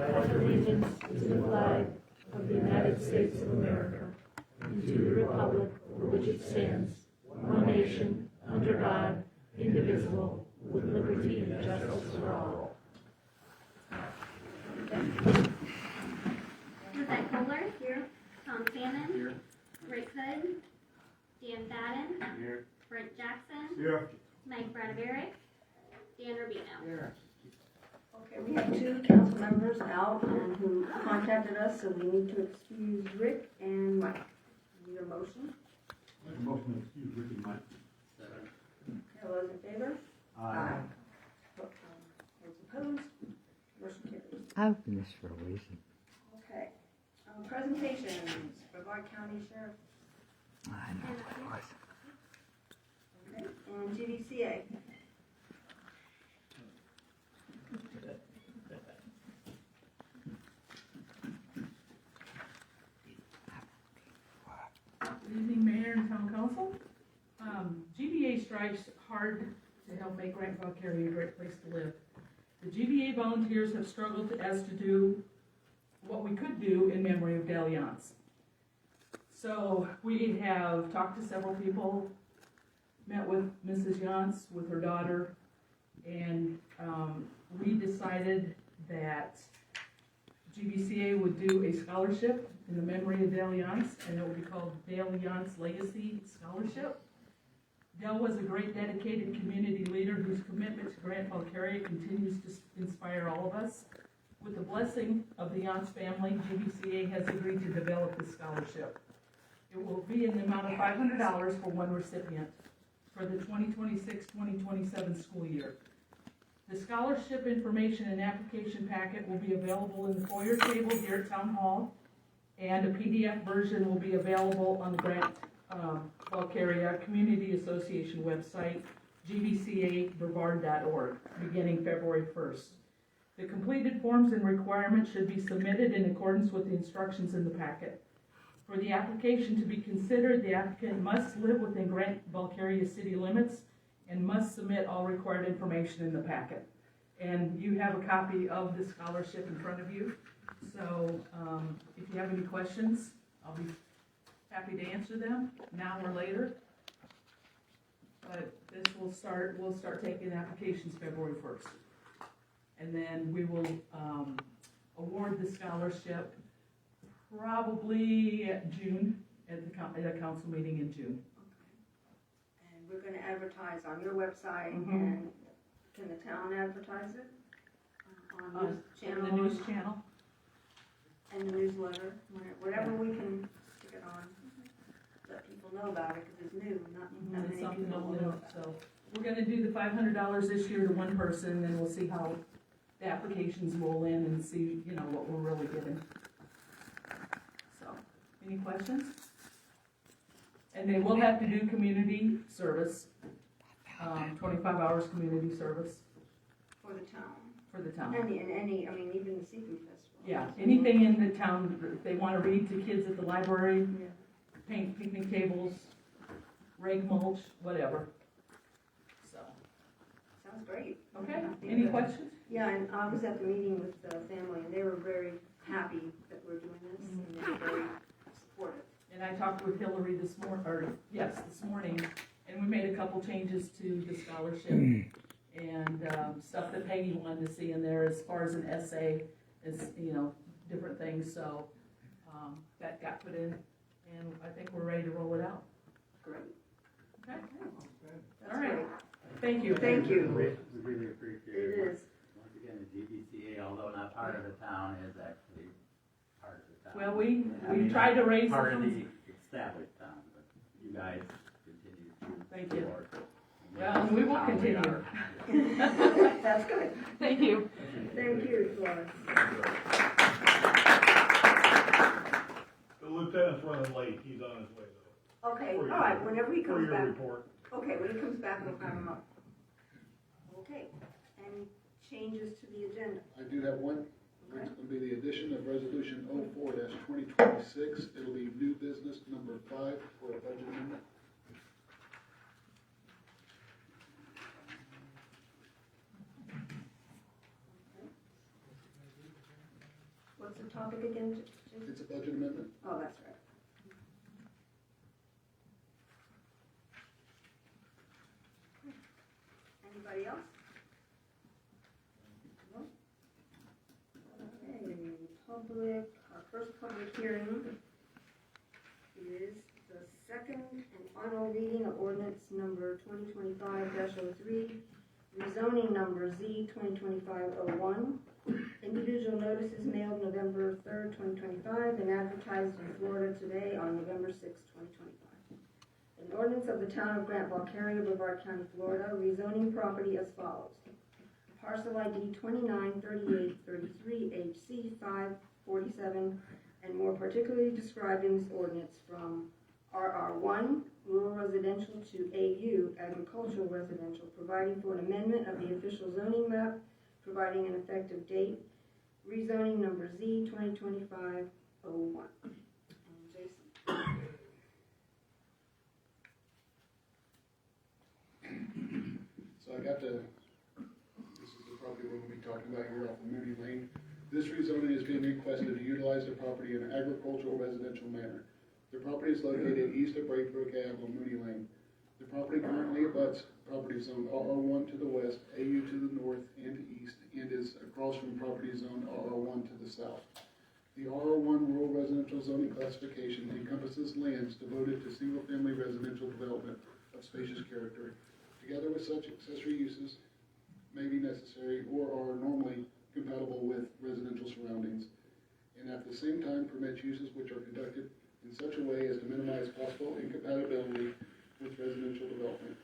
pledge allegiance to the flag of the United States of America and to the republic for which it stands, one nation, under God, indivisible, with liberty and justice for all. Lizette Kohler. Here. Tom Salmon. Here. Rick Hood. Dan Fadden. Here. Brent Jackson. Here. Mike Bradaveric. Dan Rubino. Here. Okay, we have two council members out and who contacted us, so we need to excuse Rick and Mike. Need a motion? Make a motion to excuse Rick and Mike. All those in favor? Aye. Those opposed? Motion carries. I opened this for a reason. Okay. Presentations for Valkaria County Sheriff. I know what it was. Okay. And GDCA. Good evening, Mayor and Town Council. GBA strives hard to help make Grant Valkaria a great place to live. The GBA volunteers have struggled to do what we could do in memory of Dale Yance. So we have talked to several people, met with Mrs. Yance, with her daughter, and we decided that GBCA would do a scholarship in the memory of Dale Yance, and it would be called Dale Yance Legacy Scholarship. Dale was a great dedicated community leader whose commitment to Grant Valkaria continues to inspire all of us. With the blessing of the Yance family, GBCA has agreed to develop this scholarship. It will be in the amount of $500 for one recipient for the 2026-2027 school year. The scholarship information and application packet will be available in the foyer table here at Town Hall, and a PDF version will be available on the Grant Valkaria Community Association website, gbcabrevard.org, beginning February 1st. The completed forms and requirements should be submitted in accordance with the instructions in the packet. For the application to be considered, the applicant must live within Grant Valkaria city limits and must submit all required information in the packet. And you have a copy of the scholarship in front of you. So if you have any questions, I'll be happy to answer them now or later. But we'll start taking applications February 1st. And then we will award the scholarship probably at June, at a council meeting in June. Okay. And we're going to advertise on your website, Mhm. and can the town advertise it? On news channel? The news channel. And the newsletter, whatever we can stick it on, let people know about it, because it's new, not It's many something people new, know about it. so we're gonna do the $500 this year to one person, and we'll see how the applications roll in and see, what we're really getting. So, any questions? And they will have to do community service, 25 hours community service For the town. for the town. Even the seafood festival. Yeah, anything in the town, if they wanna read to kids at the library, Yeah. paint picnic tables, rake mulch, whatever. So, Sounds great. okay, I think any that- questions? Yeah, and I was at the meeting with the family, and they were very happy that we're doing this, and they were very supportive. And I talked with Hillary this morning, and we made a couple changes to the scholarship and stuff that Peggy wanted to see in there as far as an essay, different things, so that got put in, and I think we're ready to roll it out. Great. Okay? That's All right. great. Thank you. Thank you. We really appreciate It it. is. Once again, the GBCA, although not part of the town, is actually part of the town. Well, we I mean, tried to raise part of funds. the established town, but you guys continue to Thank you. support. Well, we will Town we continue. are. That's good. Thank you. Thank you, Florence. The lieutenant's running late, he's on his way though. Okay, all For your- right, whenever he For comes your back. report. Okay, when he comes back, we'll have him up. Okay, any changes to the agenda? I do have one. Okay. It's going to be the addition of resolution 04-2026. It'll be new business number 5 for a budget amendment. the topic again, Jason? It's a budget amendment. Oh, that's right. Anybody else? No? Okay, our first public hearing is the second and final reading of ordinance number 2025-03, rezoning number Z 2025-01. Individual notices mailed November 3rd, 2025, and advertised in Florida today on November 6th, 2025. An ordinance of the Town of Grant, Valkaria, Brevard County, Florida, rezoning property as follows. Parcel ID 293833 HC 547, and more particularly described in this ordinance, from RR1, rural residential, to AU, agricultural residential, providing for an amendment of the official zoning map, providing an effective date, rezoning number Z 2025-01. Jason. So I got this is the property we're going to be talking about here off of Moody Lane. This rezoning is being requested to utilize the property in an agricultural residential manner. The property is located east of Breakbrook Ave on Moody Lane. The property currently abuts property zone RR1 to the west, AU to the north and east, and is across from property zone RR1 to the south. The RR1 rural residential zoning classification encompasses lands devoted to single-family residential development of spacious character, together with such accessory uses may be necessary or are normally compatible with residential surroundings, and at the same time permits uses which are conducted in such a way as to minimize possible incompatibility with residential development.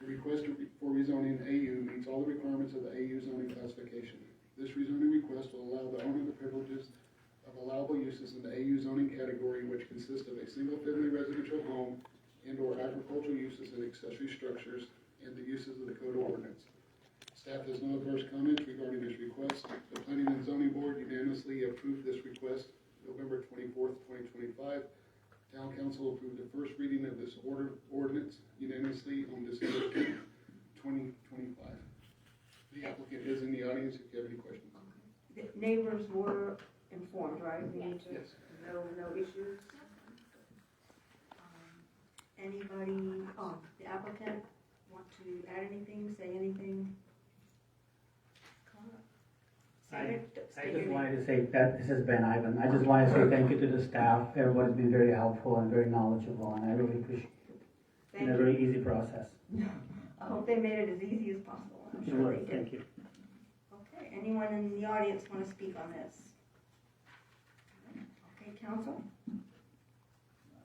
The request for rezoning AU meets all the requirements of the AU zoning classification. This rezoning request will allow the owner the privileges of allowable uses in the AU zoning category, which consists of a single-family residential home and/or agricultural uses and accessory structures, and the uses of the code ordinance. Staff has no adverse comments regarding this request. The Planning and Zoning Board unanimously approved this request November 24th, 2025. Town Council approved the first reading of this ordinance unanimously on December 10th, 2025. The applicant is in the audience if you have any questions. The neighbors were informed, right? We need to, Yes. no issues? Anybody, the applicant want to add anything, say anything? I just wanted to say that this is Ben Ivan. I just wanted to say thank you to the staff. Everybody's been very helpful and very knowledgeable, and I really appreciate it. It's Thank been a you. very easy process. I hope they made it as easy as possible. I'm sure they did. Thank you. Okay, anyone in the audience want to speak on this? Okay, council? I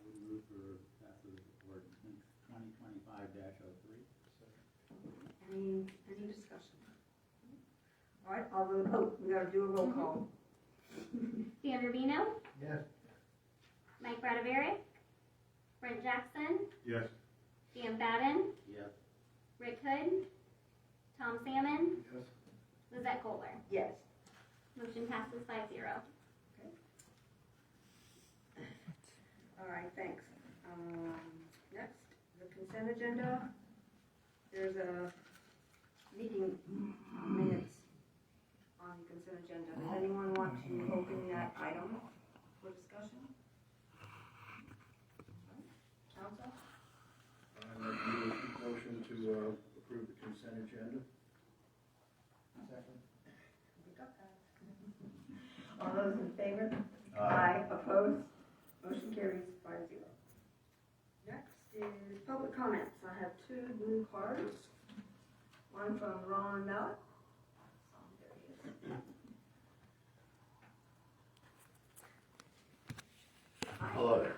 would move for passage of ordinance 2025-03. Any discussion? All right, I'll vote. Oh, we gotta do a roll call. Dan Rubino, Yes. Mike Bradaveric, Brent Jackson, Yes. Dan Baden, Yes. Rick Hood, Tom Salmon, Yes. Lizette Kohler. Yes. Motion passes 5-0. All right, thanks. Next, the consent agenda. There's a meeting minutes on the consent agenda. Does anyone want to open that item for discussion? Council? I'd like to make a motion to approve the consent agenda. Second. All those in favor? Aye. Opposed? Motion carries 5-0. Next is public comments. I have 2 blue cards. One from Ron Mallett. There he is. Hello there.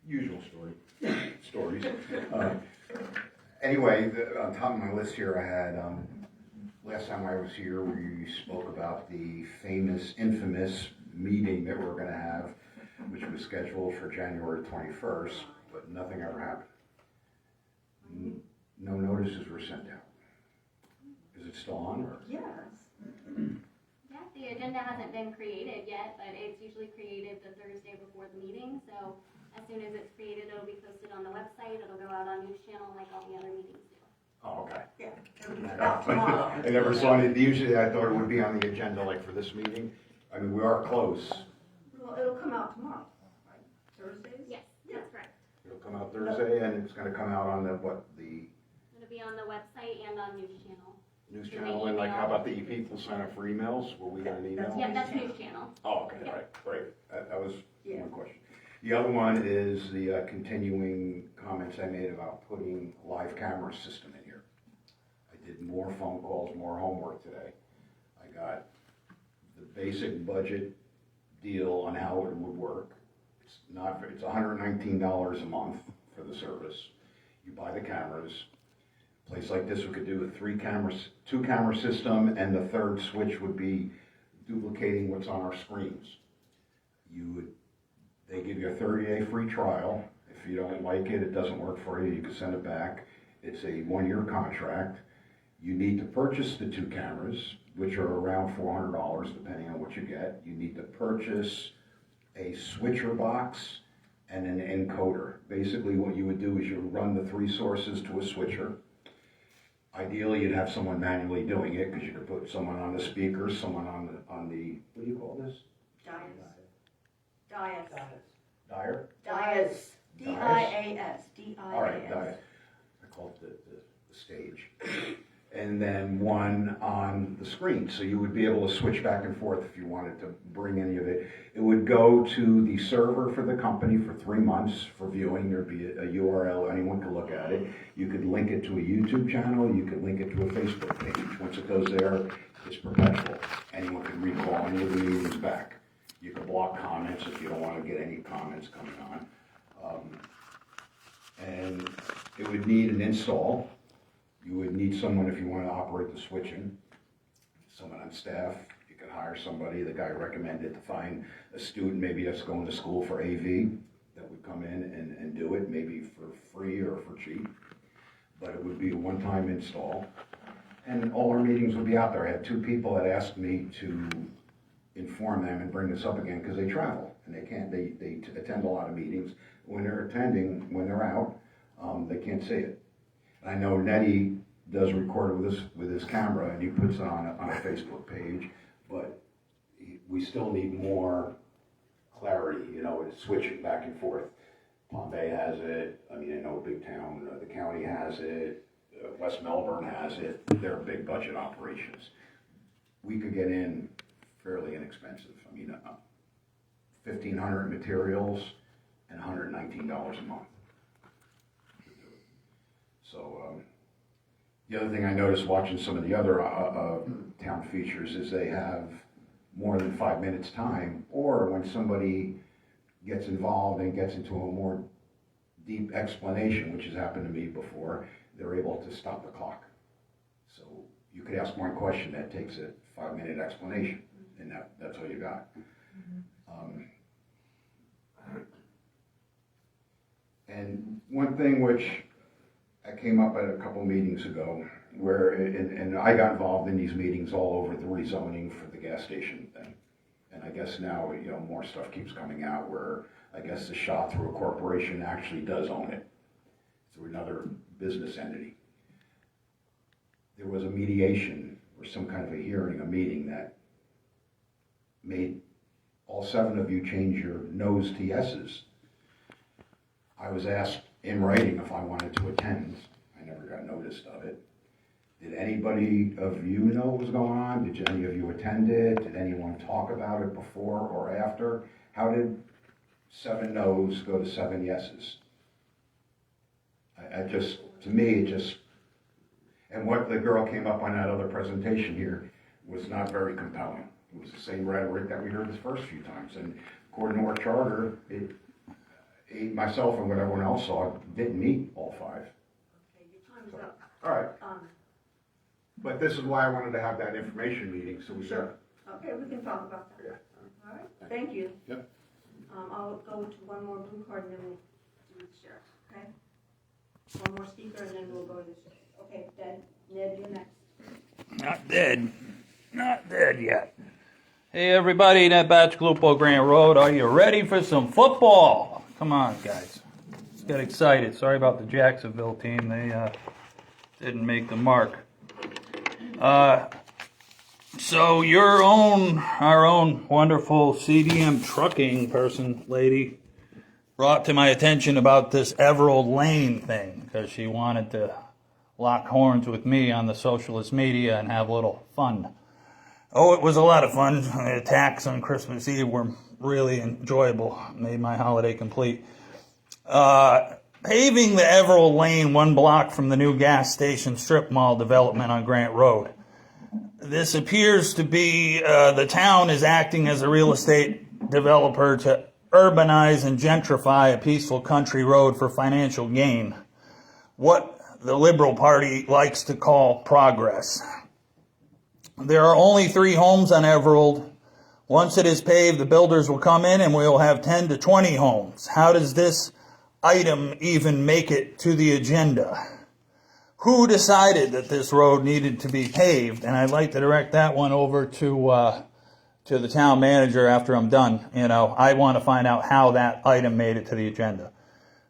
Usual stories. Anyway, on top of my list here, I had, last time I was here, we spoke about the infamous meeting that we're gonna have, which was scheduled for January 21st, but nothing ever happened. No notices were sent out. Is it still on, or? Yes. Yeah, the agenda hasn't been created yet, but it's usually created the Thursday before the meeting, so as soon as it's created, it'll be posted on the website, it'll go out on News Channel like all the other meetings do. Oh, okay. Yeah, it'll be out tomorrow. I never saw any, usually I thought it would be on the agenda like for this meeting. I mean, we are close. Well, it'll come out tomorrow, right? Thursdays? Yes, that's correct. It'll come out Thursday and it's gonna come out on the, the It'll be on the website and on News Channel. news channel, and like, how about the people sign up for emails? Will we get an email? Yeah, that's News Channel. Oh, okay, all right, great. That was Yeah. one question. The other one is the continuing comments I made about putting live camera system in here. I did more phone calls, more homework today. I got the basic budget deal on how it would work. It's $119 a month for the service. You buy the cameras. A place like this, we could do a 2-camera system, and the third switch would be duplicating what's on our screens. They give you a 30-day free trial. If you don't like it, it doesn't work for you, you can send it back. It's a 1-year contract. You need to purchase the 2 cameras, which are around $400 depending on what you get. You need to purchase a switcher box and an encoder. Basically what you would do is you would run the 3 sources to a switcher. Ideally you'd have someone manually doing it because you could put someone on the speaker, someone on the what do you call this? Dias. Dyer? Dias. D-I-A-S. D-I-A-S. All right, Dyer. I call it the stage. And then one on the screen. So you would be able to switch back and forth if you wanted to bring any of it. It would go to the server for the company for 3 months for viewing. There'd be a URL, anyone could look at it. You could link it to a YouTube channel, you could link it to a Facebook page. Once it goes there, it's perpetual. Anyone can recall any of the meetings back. You could block comments if you don't want to get any comments coming on. And it would need an install. You would need someone if you want to operate the switching, someone on staff. You could hire somebody. The guy recommended to find a student maybe that's going to school for AV that would come in and do it, maybe for free or for cheap. But it would be a one-time install. And all our meetings would be out there. I had 2 people that asked me to inform them and bring this up again because they travel and they attend a lot of meetings. When they're attending, when they're out, they can't see it. I know Nettie does record with his camera and he puts it on a Facebook page, but we still need more clarity, you know, it's switching back and forth. Palm Bay has it, I mean, I know Big Town, the county has it, West Melbourne has it, they're big budget operations. We could get in fairly inexpensive. I mean, $1,500 materials and $119 a month. So the other thing I noticed watching some of the other town features is they have more than 5 minutes time, or when somebody gets involved and gets into a more deep explanation, which has happened to me before, they're able to stop the clock. So you could ask one question that takes a 5-minute explanation, and that's all you got. And one thing which I came up at a couple meetings ago, where, and I got involved in these meetings all over the rezoning for the gas station thing. And I guess now, you know, more stuff keeps coming out where I guess the shop through a corporation actually does own it through another business entity. There was a mediation or some kind of a hearing, a meeting that made all 7 of you change your no's to yeses. I was asked in writing if I wanted to attend. I never got notice of it. Did anybody of you know what was going on? Did any of you attend it? Did anyone talk about it before or after? How did 7 no's go to 7 yeses? I just, to me, it just, and what the girl came up on that other presentation here was not very compelling. It was the same rhetoric that we heard the first few times. And according to our charter, myself and what everyone else saw didn't meet all 5. Okay, your time's up. All right. But this is why I wanted to have that information meeting, so we Sure. Okay, we can talk about that. Yeah. All right, thank you. Yep. I'll go to one more blue card and then we'll do the sheriff, okay? One more speaker and then we'll go to the sheriff. Okay, Ned, you're next. Not dead. Not dead yet. Hey everybody, Ned Bacigalupo, Grant Road. Are you ready for some football? Come on, guys. Let's get excited. Sorry about the Jacksonville team. They didn't make the mark. So our own wonderful CDM trucking lady, brought to my attention about this Everald Lane thing, because she wanted to lock horns with me on the socialist media and have a little fun. Oh, it was a lot of fun. The attacks on Christmas Eve were really enjoyable. Made my holiday complete. Paving the Everald Lane 1 block from the new gas station strip mall development on Grant Road. This appears to be the town is acting as a real estate developer to urbanize and gentrify a peaceful country road for financial gain. What the Liberal Party likes to call progress. There are only 3 homes on Everald. Once it is paved, the builders will come in and we will have 10 to 20 homes. How does this item even make it to the agenda? Who decided that this road needed to be paved? And I'd like to direct that one over to the town manager after I'm done. I want to find out how that item made it to the agenda.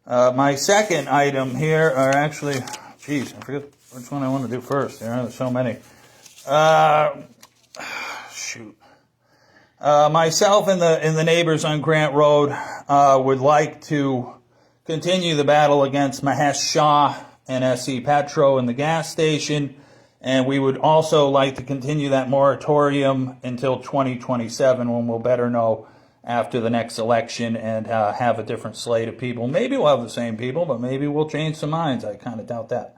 My second item here are actually, I forget which one I want to do first. There's so many. Myself and the neighbors on Grant Road would like to continue the battle against Mahesh Shah and SC Petro in the gas station, and we would also like to continue that moratorium until 2027, when we'll better know after the next election and have a different slate of people. Maybe we'll have the same people, but maybe we'll change some minds. I kind of doubt that.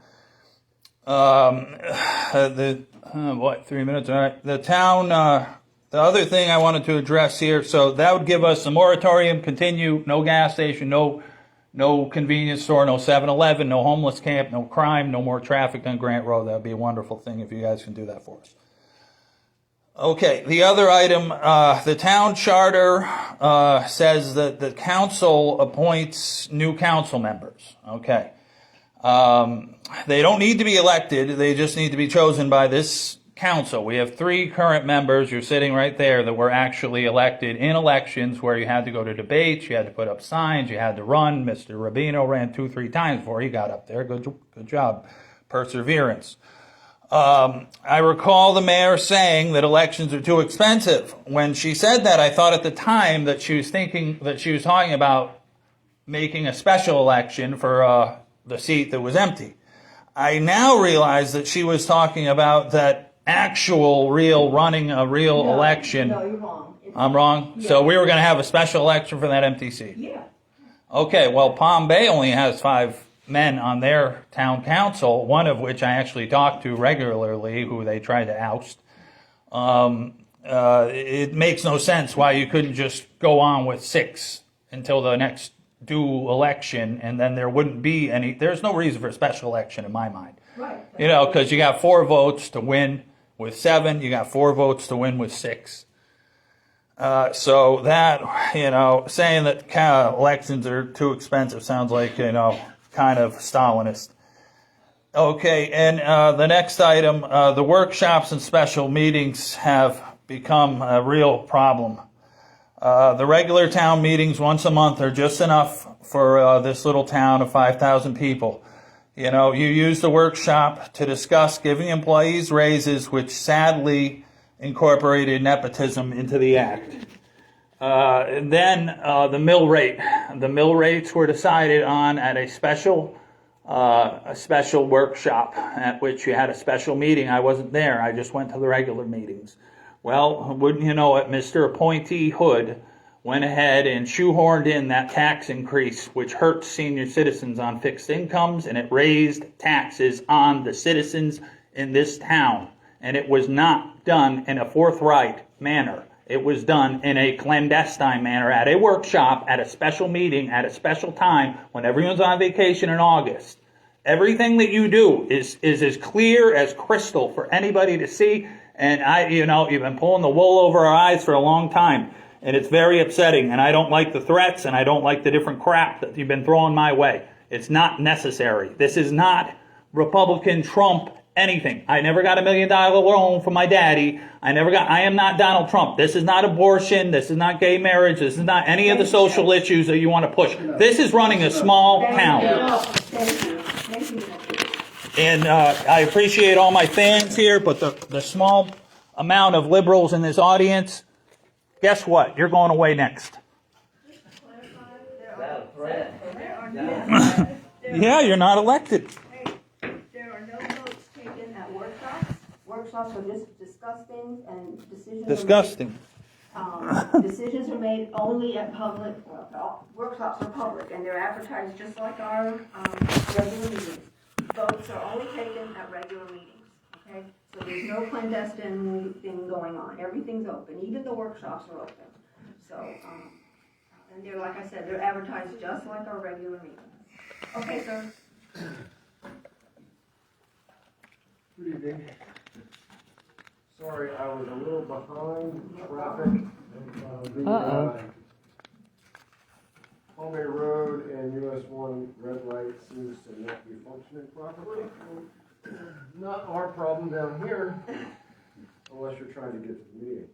3 minutes? All right. The town, the other thing I wanted to address here, so that would give us a moratorium, continue, no gas station, no convenience store, no 7-Eleven, no homeless camp, no crime, no more traffic on Grant Road. That would be a wonderful thing if you guys can do that for us. Okay, the other item, the town charter says that the council appoints new council members. Okay. They don't need to be elected. They just need to be chosen by this council. We have 3 current members, you're sitting right there, that were actually elected in elections where you had to go to debates, you had to put up signs, you had to run. Mr. Rubino ran 2-3 times before he got up there. Good job. Perseverance. I recall the mayor saying that elections are too expensive. When she said that, I thought at the time that she was talking about making a special election for the seat that was empty. I now realize that she was talking about that running a real election. No, you're wrong. I'm wrong? Yeah. So we were going to have a special election for that empty seat? Yeah. Okay, well, Palm Bay only has 5 men on their town council, one of which I actually talk to regularly, who they tried to oust. It makes no sense why you couldn't just go on with 6 until the next due election, and then there wouldn't be there's no reason for a special election in my mind. Right. Because you got 4 votes to win with 7, you got 4 votes to win with 6. So that, saying that elections are too expensive sounds like, kind of Stalinist. Okay, and the next item, the workshops and special meetings have become a real problem. The regular town meetings once a month are just enough for this little town of 5,000 people. You use the workshop to discuss giving employees raises, which sadly incorporated nepotism into the act. And then the mill rate. The mill rates were decided on at a special workshop at which you had a special meeting. I wasn't there. I just went to the regular meetings. Well, wouldn't you know it, Mr. Appointee Hood went ahead and shoehorned in that tax increase, which hurt senior citizens on fixed incomes, and it raised taxes on the citizens in this town. And it was not done in a forthright manner. It was done in a clandestine manner at a workshop, at a special meeting, at a special time, when everyone's on vacation in August. Everything that you do is as clear as crystal for anybody to see. And you've been pulling the wool over our eyes for a long time. And it's very upsetting. And I don't like the threats, and I don't like the different crap that you've been throwing my way. It's not necessary. This is not Republican Trump anything. I never got $1 million loan from my daddy. I am not Donald Trump. This is not abortion. This is not gay marriage. This is not any of the social issues that you want to push. This is running a small town. Thank you. And I appreciate all my fans here, but the small amount of liberals in this audience, guess what? You're going away next. Yeah, you're not elected. There are no votes taken at workshops. Workshops are just disgusting and decisions. Disgusting. Decisions are made only at public, workshops are public, and they're advertised just like our regular meetings. Votes are only taken at regular meetings, okay? So there's no clandestine thing going on. Everything's open, even the workshops are open. So, and they're, like I said, they're advertised just like our regular meetings. Okay, sir. Good evening. Sorry, I was a little behind traffic. Palmay Road and US 1 red light seems to not be functioning properly. Not our problem down here, unless you're trying to get to the meeting.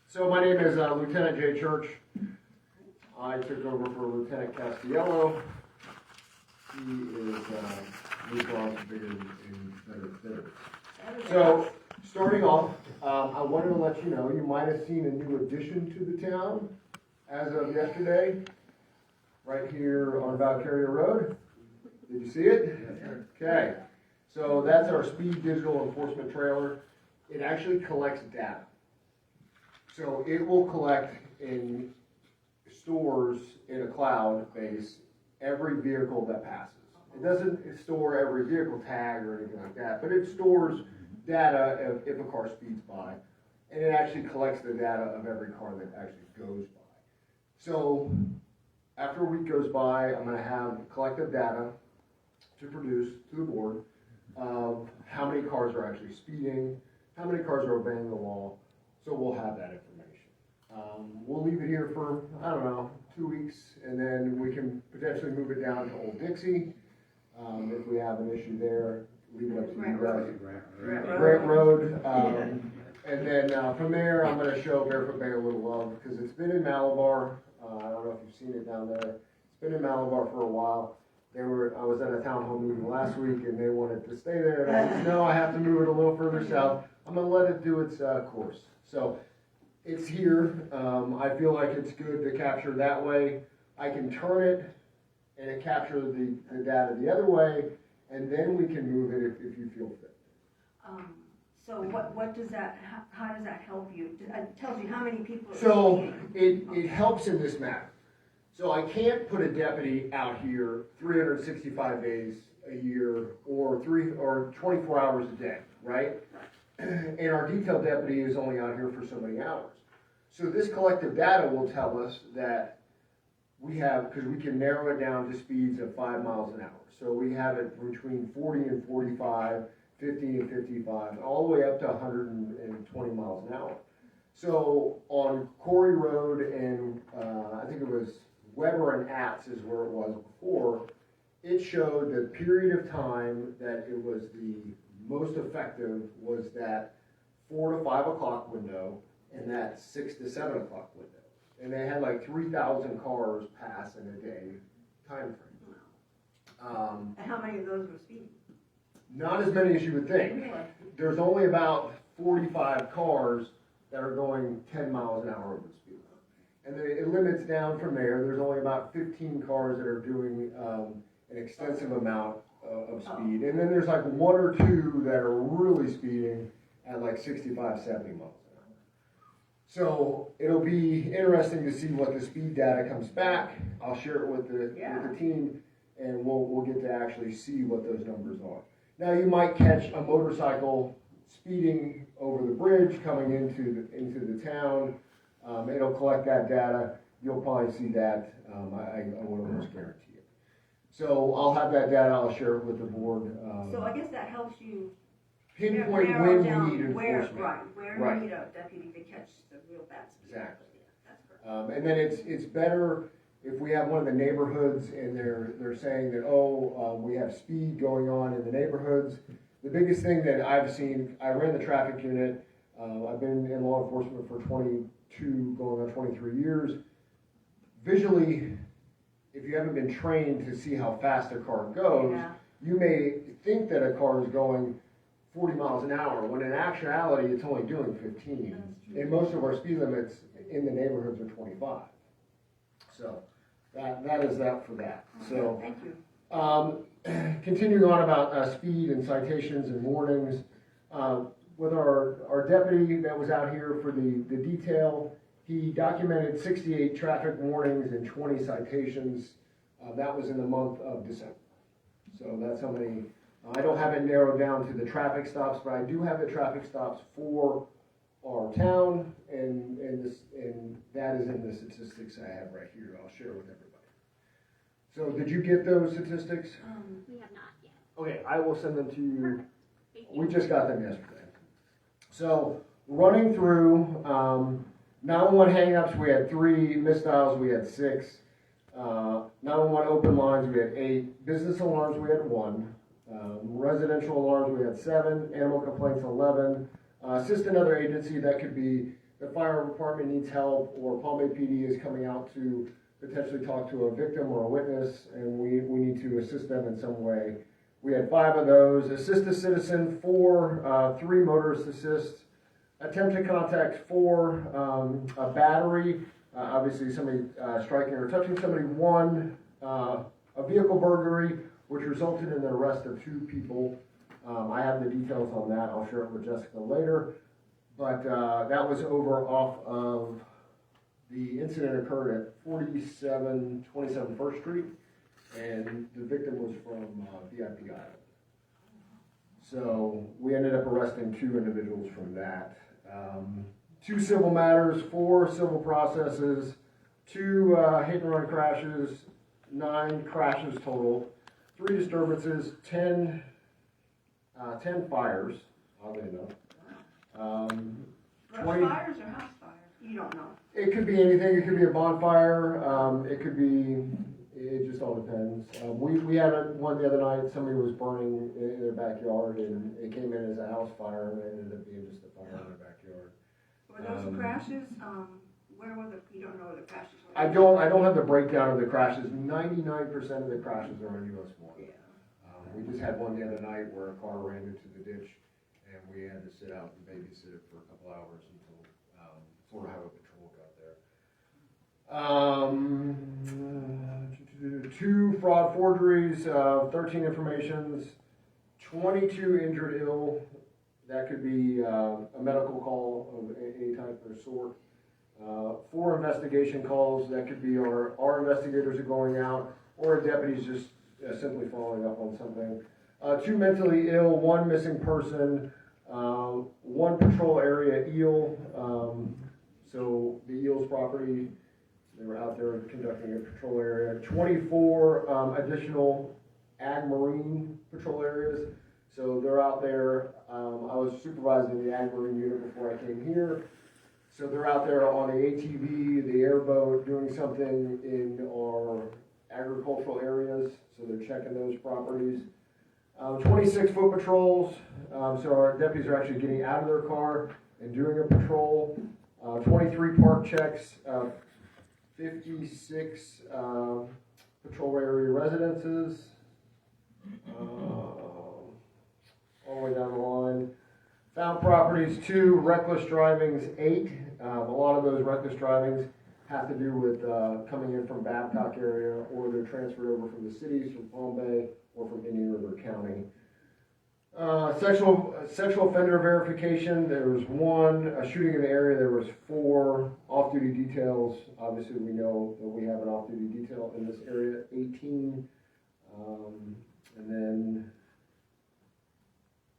So my name is Lieutenant Jay Church. I took over for Lieutenant Castiello. He is moved on to bigger and better fitter. So, starting off, I wanted to let you know, you might have seen a new addition to the town as of yesterday, right here on Valkaria Road. Did you see it? Okay. So that's our speed digital enforcement trailer. It actually collects data. So it will collect in stores in a cloud base every vehicle that passes. It doesn't store every vehicle tag or anything like that, but it stores data if a car speeds by, and it actually collects the data of every car that actually goes by. So after a week goes by, I'm going to have collective data to produce to the board of how many cars are actually speeding, how many cars are obeying the law, so we'll have that information. We'll leave it here for, I don't know, 2 weeks, and then we can potentially move it down to Old Dixie. If we have an issue there, leave it up to you guys. Grant Road. And then from there, I'm going to show Barefoot Bay a little love, because it's been in Malabar. I don't know if you've seen it down there. It's been in Malabar for a while. I was at a town hall meeting last week, and they wanted to stay there. And I said, no, I have to move it a little further south. I'm going to let it do its course. So it's here. I feel like it's good to capture that way. I can turn it and it capture the data the other way, and then we can move it if you feel fit. So what does that, how does that help you? It tells you how many people are So speeding. it helps in this matter. So I can't put a deputy out here 365 days a year or 24 hours a day, right? And our detail deputy is only out here for so many hours. So this collective data will tell us that we have, because we can narrow it down to speeds of 5 miles an hour. So we have it between 40 and 45, 50 and 55, all the way up to 120 miles an hour. So on Corey Road and I think it was Weber and Atz is where it was before, it showed the period of time that it was the most effective was that 4 to 5 o'clock window and that 6 to 7 o'clock window. And they had like 3,000 cars pass in a day time frame. And how many of those were speeding? Not as many as you would think. There's only about 45 cars that are going 10 miles an hour over the speed limit. And then it limits down from there. There's only about 15 cars that are doing an extensive amount of speed. And then there's like 1 or 2 that are really speeding at like 65, 70 miles. So it'll be interesting to see what the speed data comes back. I'll share it with the team, and we'll get to actually see what those numbers are. Now you might catch a motorcycle speeding over the bridge coming into the town. It'll collect that data. You'll probably see that. I will almost guarantee it. So I'll have that data. I'll share it with the board. So I guess that helps you pinpoint narrow when down we need enforcement. where you need a deputy to catch the real bad speed. Exactly. Yeah, that's correct. And then it's better if we have one of the neighborhoods and they're saying that, we have speed going on in the neighborhoods. The biggest thing that I've seen, I ran the traffic unit. I've been in law enforcement for 22, going on 23 years. Visually, if you haven't been trained to see how fast a car goes, Yeah. you may think that a car is going 40 miles an hour, when in actuality, it's only doing 15. And most of our speed limits in the neighborhoods are 25. So that is that for that. So Thank you. continuing on about speed and citations and warnings, with our deputy that was out here for the detail, he documented 68 traffic warnings and 20 citations. That was in the month of December. So that's how many. I don't have it narrowed down to the traffic stops, but I do have the traffic stops for our town, and that is in the statistics I have right here. I'll share with everybody. So did you get those statistics? We have not yet. Okay, I will send them to you. Thank you. We just got them yesterday. So running through 911 hang-ups, we had 3. Missed dials, we had 6. 911 open lines, we had 8. Business alarms, we had 1. Residential alarms, we had 7. Animal complaints, 11. Assist another agency, that could be the fire department needs help, or Palm Bay PD is coming out to potentially talk to a victim or a witness, and we need to assist them in some way. We had 5 of those. Assist a citizen, 4. 3 motorist assist. Attempt to contact, 4. A battery, obviously somebody striking or touching somebody, 1. A vehicle burglary, which resulted in the arrest of 2 people. I have the details on that. I'll share it with Jessica later. But that was over off of, the incident occurred at 4727 First Street, and the victim was from VIP Island. So we ended up arresting 2 individuals from that. 2 civil matters, 4 civil processes, 2 hit and run crashes, 9 crashes total, 3 disturbances, 10 fires, oddly enough. 20 Fires or house fires? You don't know. It could be anything. It could be a bonfire. It could be. It just all depends. We had one the other night. Somebody was burning in their backyard, and it came in as a house fire, and it ended up being just a fire in their backyard. Were those crashes? Where were the? You don't know where the crashes were. I don't have the breakdown of the crashes. 99% of the crashes are on US 1. Yeah. We just had one the other night where a car ran into the ditch, and we had to sit out and babysit it for a couple hours until Florida Highway Patrol got there. 2 fraud forgeries, 13 informations, 22 injured ill. That could be a medical call of any type or sort. 4 investigation calls. That could be our investigators are going out, or a deputy's just simply following up on something. 2 mentally ill, 1 missing person, 1 patrol area eel. So the eels property, they were out there conducting a patrol area. 24 additional ag marine patrol areas. So they're out there. I was supervising the ag marine unit before I came here. So they're out there on the ATV, the airboat, doing something in our agricultural areas. So they're checking those properties. 26 foot patrols. So our deputies are actually getting out of their car and doing a patrol. 23 park checks. 56 patrol area residences. All the way down the line. Found properties, 2, reckless drivings, 8. A lot of those reckless drivings have to do with coming in from Babcock area, or they're transferred over from the cities, from Palm Bay, or from Indian River County. Sexual offender verification, there was 1. A shooting in the area, there was 4. Off-duty details, obviously we know that we have an off-duty detail in this area, 18. And then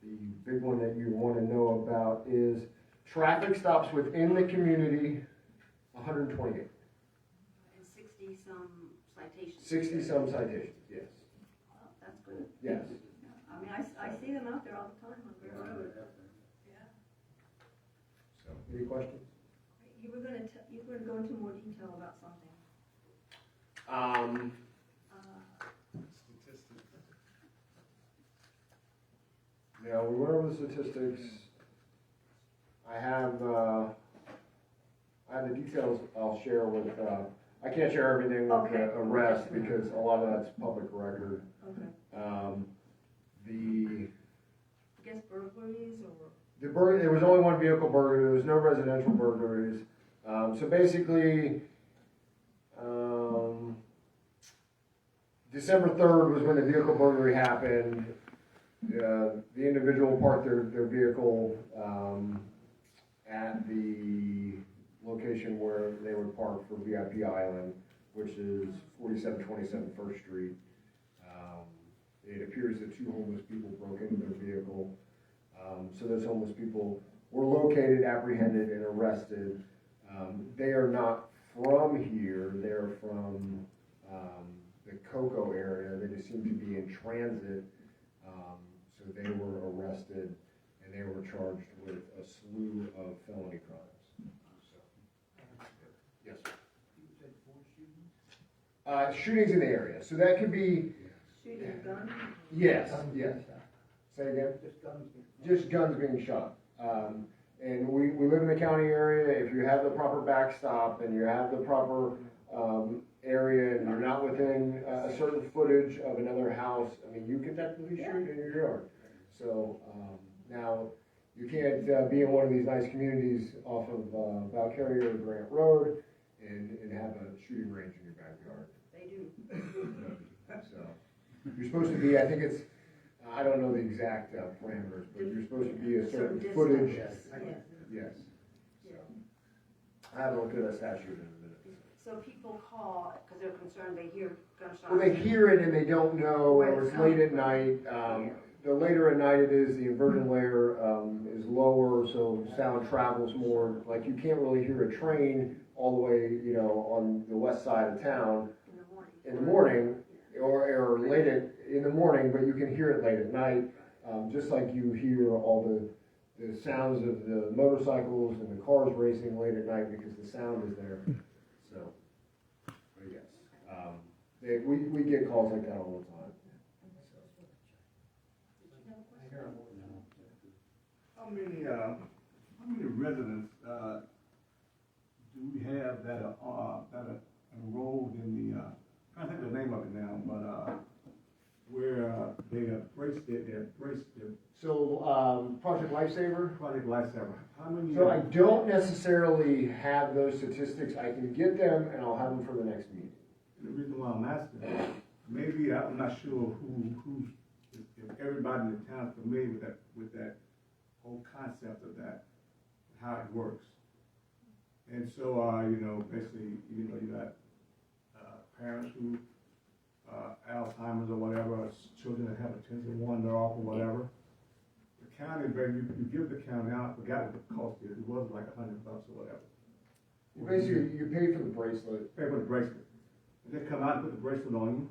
the big one that you want to know about is traffic stops within the community, 128. And 60-some citations. 60-some citations, yes. Well, that's good. Yes. I mean, I see them out there all the time on Bear Road. So, any questions? You were gonna go into more detail about something. Yeah, we went over the statistics. I have the details I'll share with I can't share everything with Okay. the arrest because a lot of that's public record. Okay. The I guess burglaries or? there was only one vehicle burglary, there was no residential burglaries. So basically, December 3rd was when the vehicle burglary happened. The individual parked their vehicle at the location where they would park for VIP Island, which is 4727 First Street. It appears that two homeless people broke into their vehicle. So those homeless people were located, apprehended, and arrested. They are not from here, they're from the Cocoa area. They just seem to be in transit. So they were arrested and they were charged with a slew of felony crimes. So, yes. Shootings in the area. So that could be. Shooting a gun? Yes, yes. Say again? Just guns being shot. And we live in the county area. If you have the proper backstop and you have the proper area and you're not within a certain footage of another house, I mean, you can technically shoot in your yard. So now you can't be in one of these nice communities off of Valkaria or Grant Road and have a shooting range in your backyard. They do. So you're supposed to be, I think it's, I don't know the exact parameters, but you're supposed to be a certain footage. Yes. Yes. So, I haven't looked at a statute in a minute. So people call because they're concerned they hear gunshots. Well, they hear it and they don't know, or it's late at night. The later at night it is, the inversion layer is lower, so sound travels more. Like you can't really hear a train all the way, you know, on the west side of town in the morning, or late in the morning, but you can hear it late at night, just like you hear all the sounds of the motorcycles and the cars racing late at night because the sound is there. So, but yes, we get calls like that all the time. How many residents do we have that are enrolled in the I can't think of the name of it now, but where they have braced their So, Project Lifesaver? Project Lifesaver. How many? So I don't necessarily have those statistics. I can get them and I'll have them for the next meeting. The reason why I'm asking, maybe I'm not sure if everybody in the town is familiar with that whole concept of that, how it works. And so, basically, you got parents who, Alzheimer's or whatever, children that have a tendency to wander off or whatever. The county, you give the county, I forgot what the cost is, it was like $100 or whatever. Basically, you pay for the bracelet. Pay for the bracelet. And they come out and put the bracelet on you.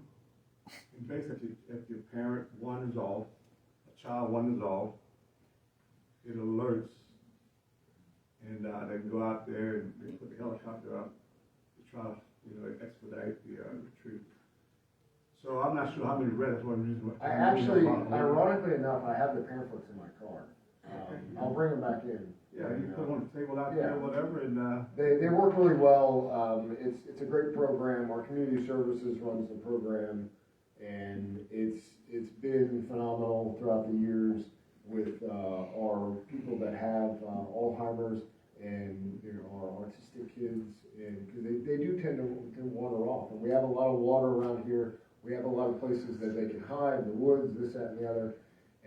And basically, if your parent one is off, a child one is off, it alerts. And they can go out there and they put the helicopter up to try to, expedite the retreat. So I'm not sure how many residents want to use it. Ironically enough, I have the pamphlets in my car. I'll bring them back in. Yeah, you put them on the table out there or whatever, and they work really well. It's a great program. Our community services runs the program, and it's been phenomenal throughout the years with our people that have Alzheimer's, and there are autistic kids, and because they do tend to wander off, and we have a lot of water around here. We have a lot of places that they can hide, the woods, this, that, and the other.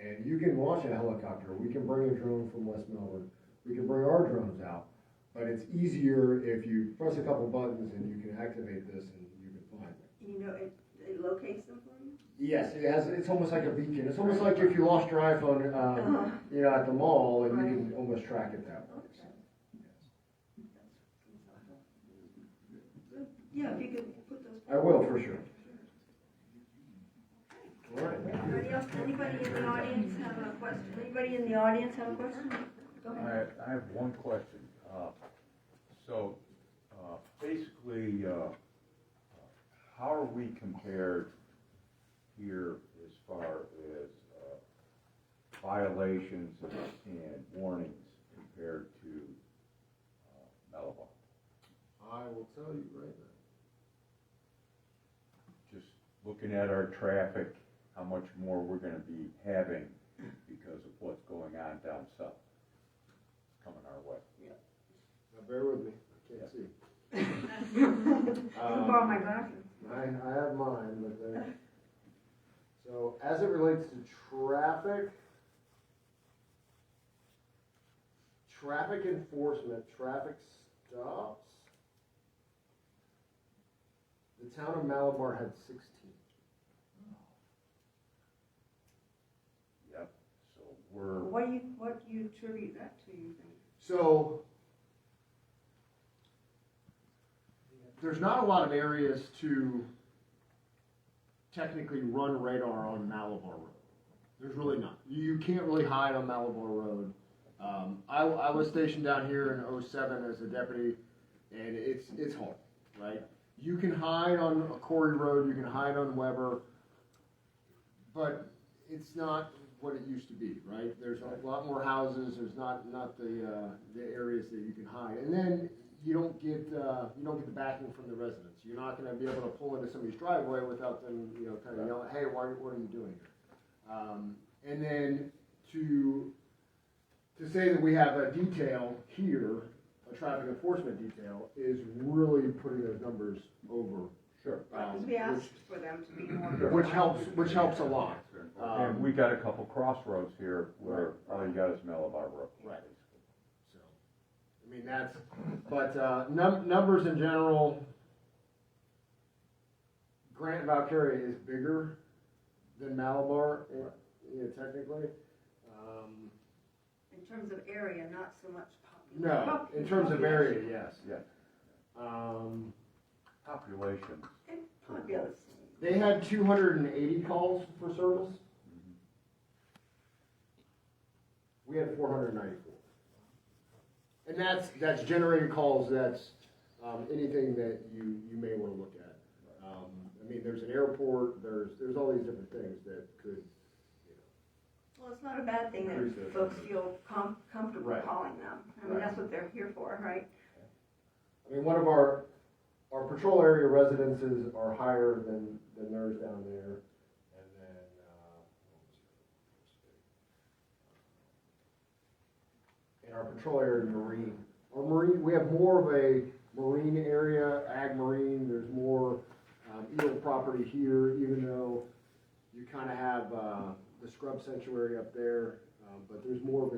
And you can launch a helicopter. We can bring a drone from West Melbourne. We can bring our drones out. But it's easier if you press a couple buttons and you can activate this and you can find them. It locates them for you? Yes, it's almost like a beacon. It's almost like if you lost your iPhone, at the mall, and you can almost track it that way. Okay. Yeah, if you could put those. I will, for sure. All right. Anybody in the audience have a question? Anybody in the audience have a question? Go ahead. I have one question. Basically, how are we compared here as far as violations and warnings compared to Malabon? I will tell you right now. looking at our traffic, how much more we're gonna be having because of what's going on down south. It's coming our way. Now bear with me, I can't see. You borrow my glasses. I have mine, but they're, so as it relates to traffic enforcement, traffic stops, the town of Malabar had 16. Yep, so we're, What do you attribute that to, you think? So, there's not a lot of areas to technically run radar on Malabar Road. There's really not. You can't really hide on Malabar Road. I was stationed down here in '07 as a deputy, and it's hard, right? You can hide on Corey Road, you can hide on Weber, but it's not what it used to be, right? There's a lot more houses. There's not the areas that you can hide, and then you don't get the backing from the residents. You're not going to be able to pull into somebody's driveway without them, kind of yelling, "Hey, what are you doing here?" And then to say that we have a detail here, a traffic enforcement detail, is really putting those numbers over. sure. Because we asked for them to be more. Which helps a lot. And we got a couple crossroads here where all you got is Malabar Road. Right. So, I mean, but numbers in general, Grant and Valkaria is bigger than Malabar, technically. In terms of area, not so much No, in terms of area, yes. Yeah. Population. Populous. They had 280 calls for service. We had 494. And that's generated calls, that's anything that you may want to look at. I mean, there's an airport, there's all these different things that could, Well, it's not a bad thing that folks feel comfortable Right. calling them. I mean, Right. that's what they're here for, right? I mean, one of our patrol area residences are higher than theirs down there. And then, in our patrol area, marine. We have more of a marine area, ag marine. There's more eel property here, even though you kind of have the scrub sanctuary up there. But there's more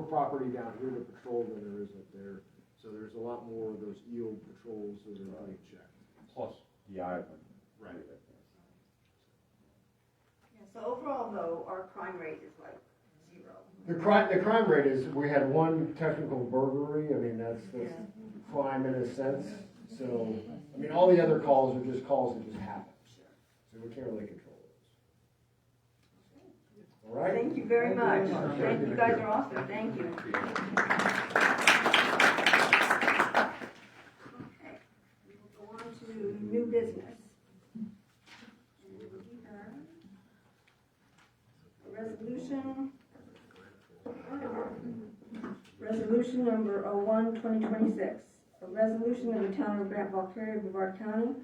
property down here to patrol than there is up there. So there's a lot more of those eel patrols that are being checked. Plus the island. Right. Yeah, so overall, though, our crime rate is like 0. The crime rate is, we had one technical burglary. I mean, that's crime in a sense. So, I mean, all the other calls are just calls that just happen. So we can't really control those. All right? Thank you very much. Thank you, guys are awesome. Thank you. Okay, we will go on to new business. And we have a resolution number 01-2026. A resolution of the town of Grant, Valkaria, Brevard County,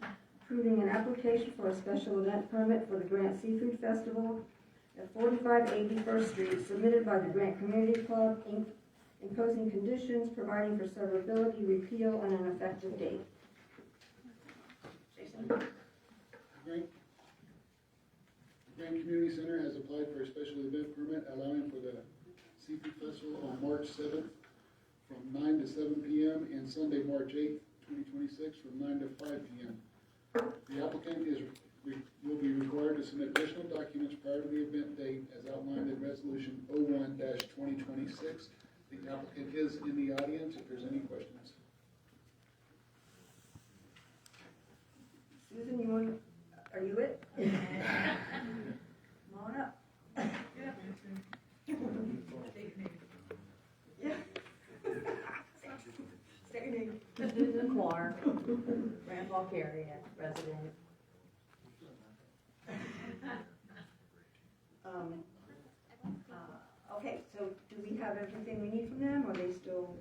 approving an application for a special event permit for the Grant Seafood Festival at 4580 First Street, submitted by the Grant Community Club, Inc., imposing conditions, providing for severability, repeal, and an effective date. Jason? Grant Community Center has applied for a special event permit allowing for the Seafood Festival on March 7th from 9 to 7 p.m. and Sunday, March 8th, 2026 from 9 to 5 p.m. The applicant will be required to submit additional documents prior to the event date as outlined in Resolution 01-2026. The applicant is in the audience if there's any questions. Susan, are you it? Come on up. Yeah. Say your name. Susan Clark, Grand Valkaria resident. Okay, so do we have everything we need from them, or are they still?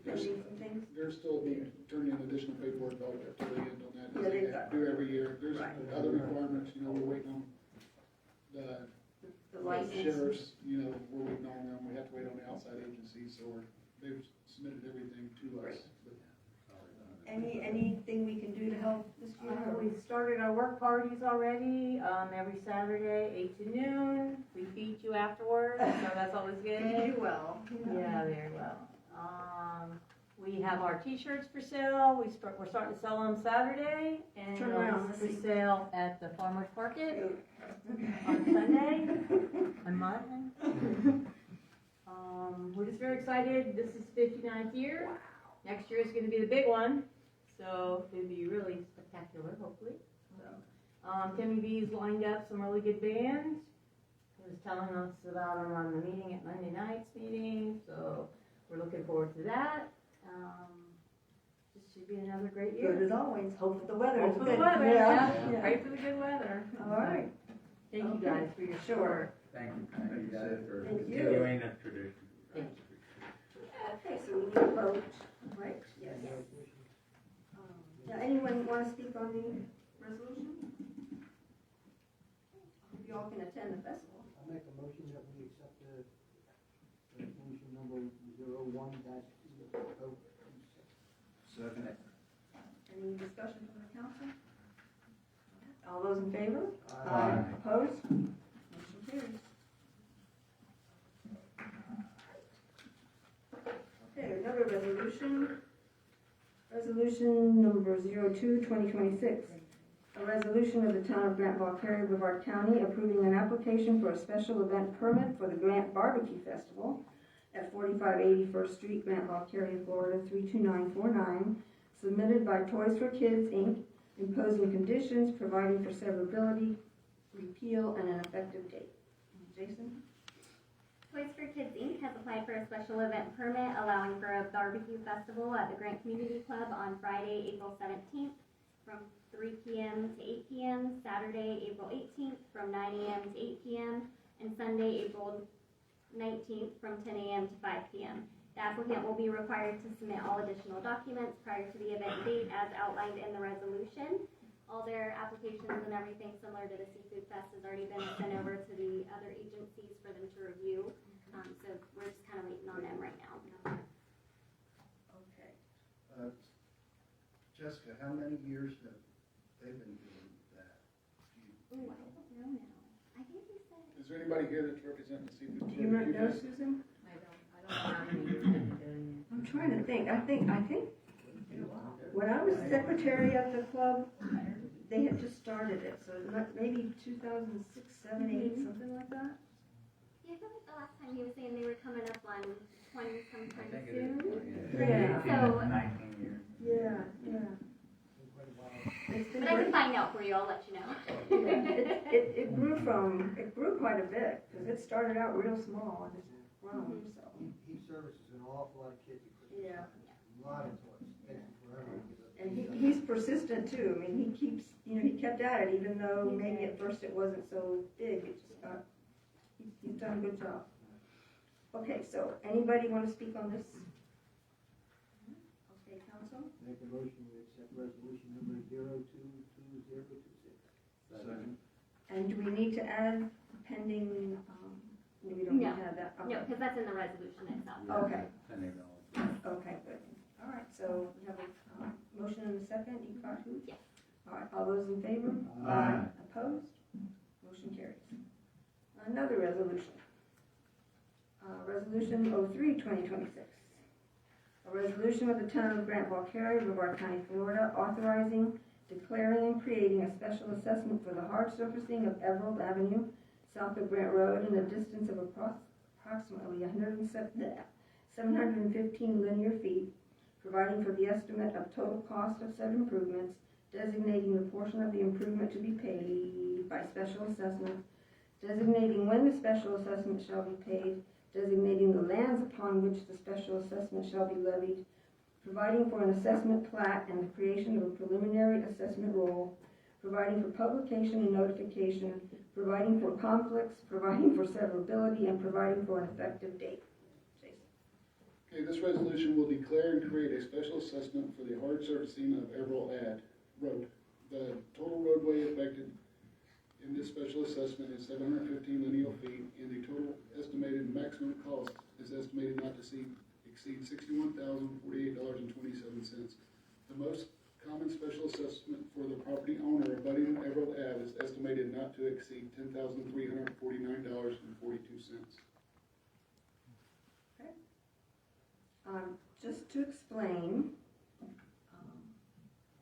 pending some things? There's still being, turning in additional paperwork about it to the end on that. Yeah, as they've got- do every year. There's Right. other requirements, you know, we're waiting on The the license? sheriffs, you know, we're waiting on them. We have to wait on the outside agencies, so they've submitted everything to us. Great. Anything we can do to help this year? We started our work parties already, every Saturday, 8 to noon. We feed you afterwards, so that's always good. You do well. Yeah, very well. We have our t-shirts for sale. We're starting to sell them Saturday, and Turn around, for let's see. sale at the farmer's market on Sunday and Monday. We're just very excited. This is 59th year. Next year is going to be the big one, so it'll be really spectacular, hopefully. So, Timmy B's lined up some really good bands. He was telling us about them on the meeting at Monday night's meeting, so we're looking forward to that. This should be another great year. Good as always. Hope for the weather. Hope is for the good. weather, Yeah. yeah. Pray for the good weather. All right. Thank you Okay. guys for your support. Thank you guys for Thank you. continuing that tradition. Thank Okay, so we need a vote, right? Yes. Now, anyone want to speak on the resolution? Hope you all can attend the festival. I'll make a motion that we accept the resolution number 01-026. Second. Any discussion from the council? All those in favor? Aye. Opposed? Motion carries. Okay, another resolution. Resolution number 02-2026. A resolution of the Town of Grant, Valkaria, Brevard County approving an application for a special event permit for the Grant Barbecue Festival at 4580 First Street, Grant, Valkaria, Florida 32949, submitted by Toys for Kids, Inc., imposing conditions, providing for severability, repeal, and an effective date. Jason? Toys for Kids Inc. has applied for a special event permit allowing for a barbecue festival at the Grant Community Club on Friday, April 17th from 3 p.m. to 8 p.m., Saturday, April 18th from 9 a.m. to 8 p.m., and Sunday, April 19th from 10 a.m. to 5 p.m. The applicant will be required to submit all additional documents prior to the event date as outlined in the resolution. All their applications and everything similar to the Seafood Fest has already been sent over to the other agencies for them to review. So we're just kind of waiting on them right now. Okay. Jessica, how many years have they been doing that? Ooh, I don't know now. I think he said. Is there anybody here that's representing the seafood? Do you remember those, Susan? I don't know how many years they've been doing I'm trying to think. I think when I was secretary of the club, they had just started it, so maybe 2006, 7, 8, something like that. Yeah, I feel like the last time he was saying they were coming up on 20 sometime I think it is. soon. Yeah. So, 19 years. Yeah, yeah. It's been but I can great. find out for you. I'll let you know. Yeah, it grew quite a bit, because it started out real small and it's grown, so. He services an awful lot of kids at Christmas. Yeah. A lot of toys. Takes him forever to get up. And he's persistent too. I mean, he kept at it, even though maybe at first it wasn't so big. It just got, he's done a good job. Okay, so anybody want to speak on this? Okay, council? Make a motion to accept resolution number 022026. Second. And do we need to add pending, we don't need to add that? No, Okay. because that's in the resolution itself. Okay, And they know. okay, good. All right, so we have a motion and a second. You caught who? Yes. All right, all those in favor? Aye. Opposed? Motion carries. Another resolution. Resolution 03-2026. A resolution of the Town of Grant, Valkaria, Brevard County, Florida, authorizing, declaring, and creating a special assessment for the hard surfacing of Emerald Avenue, south of Grant Road, in a distance of approximately 715 linear feet, providing for the estimate of total cost of said improvements, designating the portion of the improvement to be paid by special assessment, designating when the special assessment shall be paid, designating the lands upon which the special assessment shall be levied, providing for an assessment plat and the creation of a preliminary assessment roll, providing for publication and notification, providing for conflicts, providing for severability, and providing for an effective date. Jason. Okay, this resolution will declare and create a special assessment for the hard surfacing of Everett Ave Road. The total roadway affected in this special assessment is 715 lineal feet, and the total estimated maximum cost is estimated not to exceed $61,048.27. The most common special assessment for the property owner abutting Everett Ave is estimated not to exceed $10,349.42. Just to explain,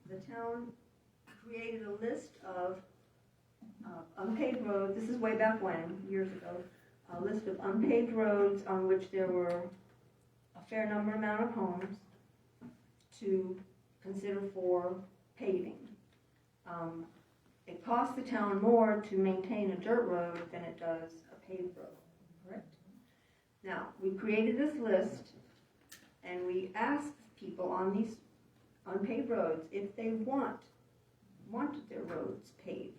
the town created a list of unpaved roads, this is way back when, years ago, a list of unpaved roads on which there were a fair amount of homes to consider for paving. It costs the town more to maintain a dirt road than it does a paved road, correct? Now, we created this list and we asked people on these unpaved roads if they wanted their roads paved.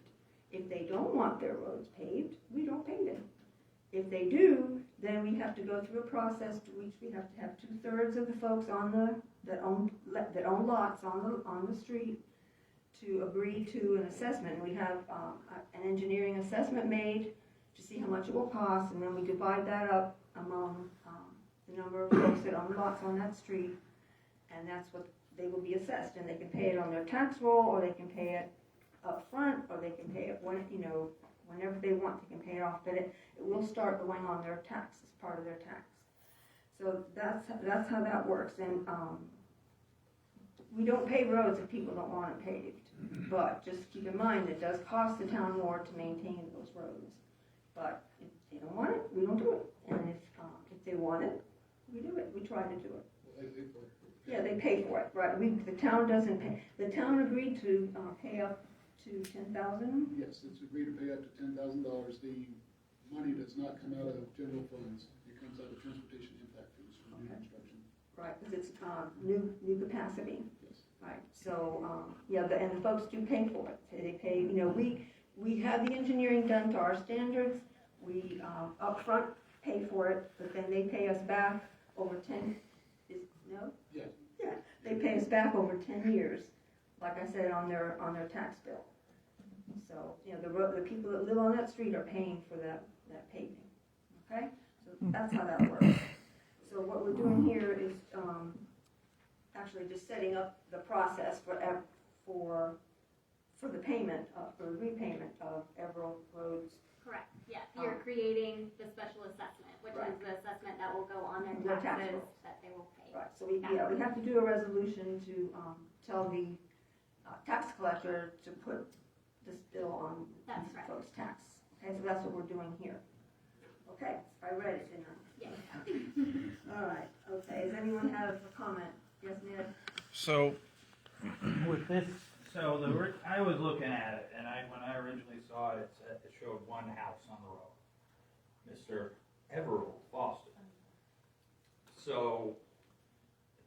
If they don't want their roads paved, we don't pave them. If they do, then we have to go through a process to which we have to have 2/3 of the folks that own lots on the street to agree to an assessment. We have an engineering assessment made to see how much it will cost, and then we divide that up among the number of folks that own lots on that street, and that's what they will be assessed. And they can pay it on their tax roll, or they can pay it up front, or they can pay it whenever they want. They can pay it off, but it will start going on their tax as part of their tax. So that's how that works. And we don't pave roads if people don't want it paved, but just keep in mind it does cost the town more to maintain those roads. But if they don't want it, we don't do it. And if they want it, we do it. We try to do it. Yeah, they pay for it, right? The town doesn't pay. The town agreed to pay up to $10,000. Yes, it's agreed to pay up to $10,000. The money does not come out of general funds. It comes out of transportation impact fees from new construction. Right, because it's new capacity. Yes. Right. So and the folks do pay for it. They pay. We have the engineering done to our standards. We upfront pay for it, but then they pay us back over 10. Yeah. Yeah, they pay us back over 10 years, like I said, on their tax bill. So the people that live on that street are paying for that paving. Okay, so that's how that works. So what we're doing here is actually just setting up the process for the payment for repayment of Everett Roads. Correct, yes, you're creating the special assessment, which is the assessment that will go on their taxes that they will pay. Right, so we have to do a resolution to tell the tax collector to put this bill on these folks' tax. Okay, so that's what we're doing here. Okay, I read it, didn't I? Yes. All right, okay, does anyone have a comment? Yes, Ned? So, with this, I was looking at it, and when I originally saw it, it showed one house on the road, Mr. Everett Foster. So,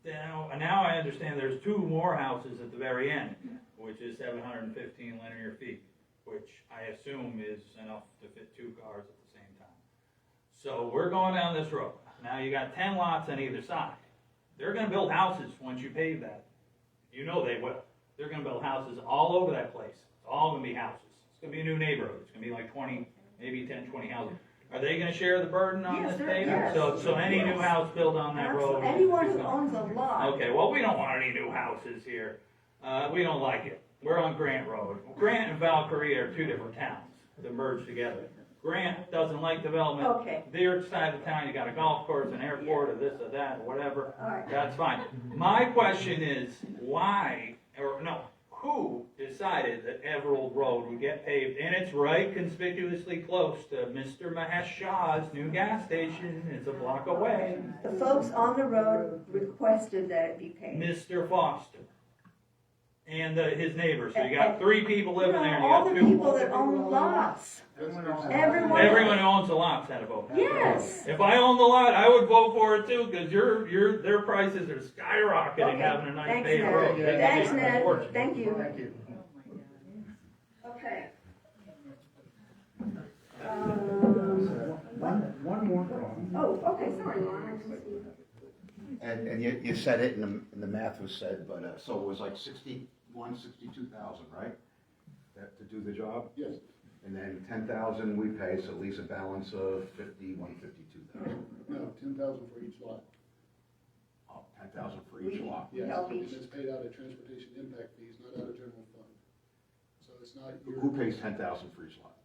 now I understand there's 2 more houses at the very end, which is 715 linear feet, which I assume is enough to fit 2 cars at the same time. So we're going down this road. Now you got 10 lots on either side. They're going to build houses once you pave that. You know they will. They're going to build houses all over that place. It's all going to be houses. It's going to be a new neighborhood. It's going to be like 20, maybe 10, 20 houses. Are they going to share the burden on this paving? Yes. So any new house built on that road? Anyone who owns a lot. Okay, well, we don't want any new houses here. We don't like it. We're on Grant Road. Grant and Valkaria are 2 different towns that merge together. Grant doesn't like development. Okay. Their side of the town, you got a golf course, an airport, or this or that, or whatever. All right. That's fine. My question is, who decided that Everett Road would get paved? And it's right conspicuously close to Mr. Mahesh Shah's new gas station. It's a block away. The folks on the road requested that it be paved. Mr. Foster. And his neighbors. So you got 3 people living there. And you all got the 2 people that own lots. Everyone who owns a lot's had a vote. Yes. If I own the lot, I would vote for it too, because their prices are skyrocketing having a nice paved road. Thanks, Ned. Thank you. Okay. One more thing. Oh, okay, sorry, Lauren. And you said it and the math was said, but, so it was like 62,000, right? To do the job? Yes, And then 10,000 we pay, so it leaves a balance of 52,000. no, 10,000 for each lot. Oh, 10,000 for each lot. Yes, help and each. it's paid out of transportation impact fees, not out of general fund. So it's not your. Who pays 10,000 for each lot?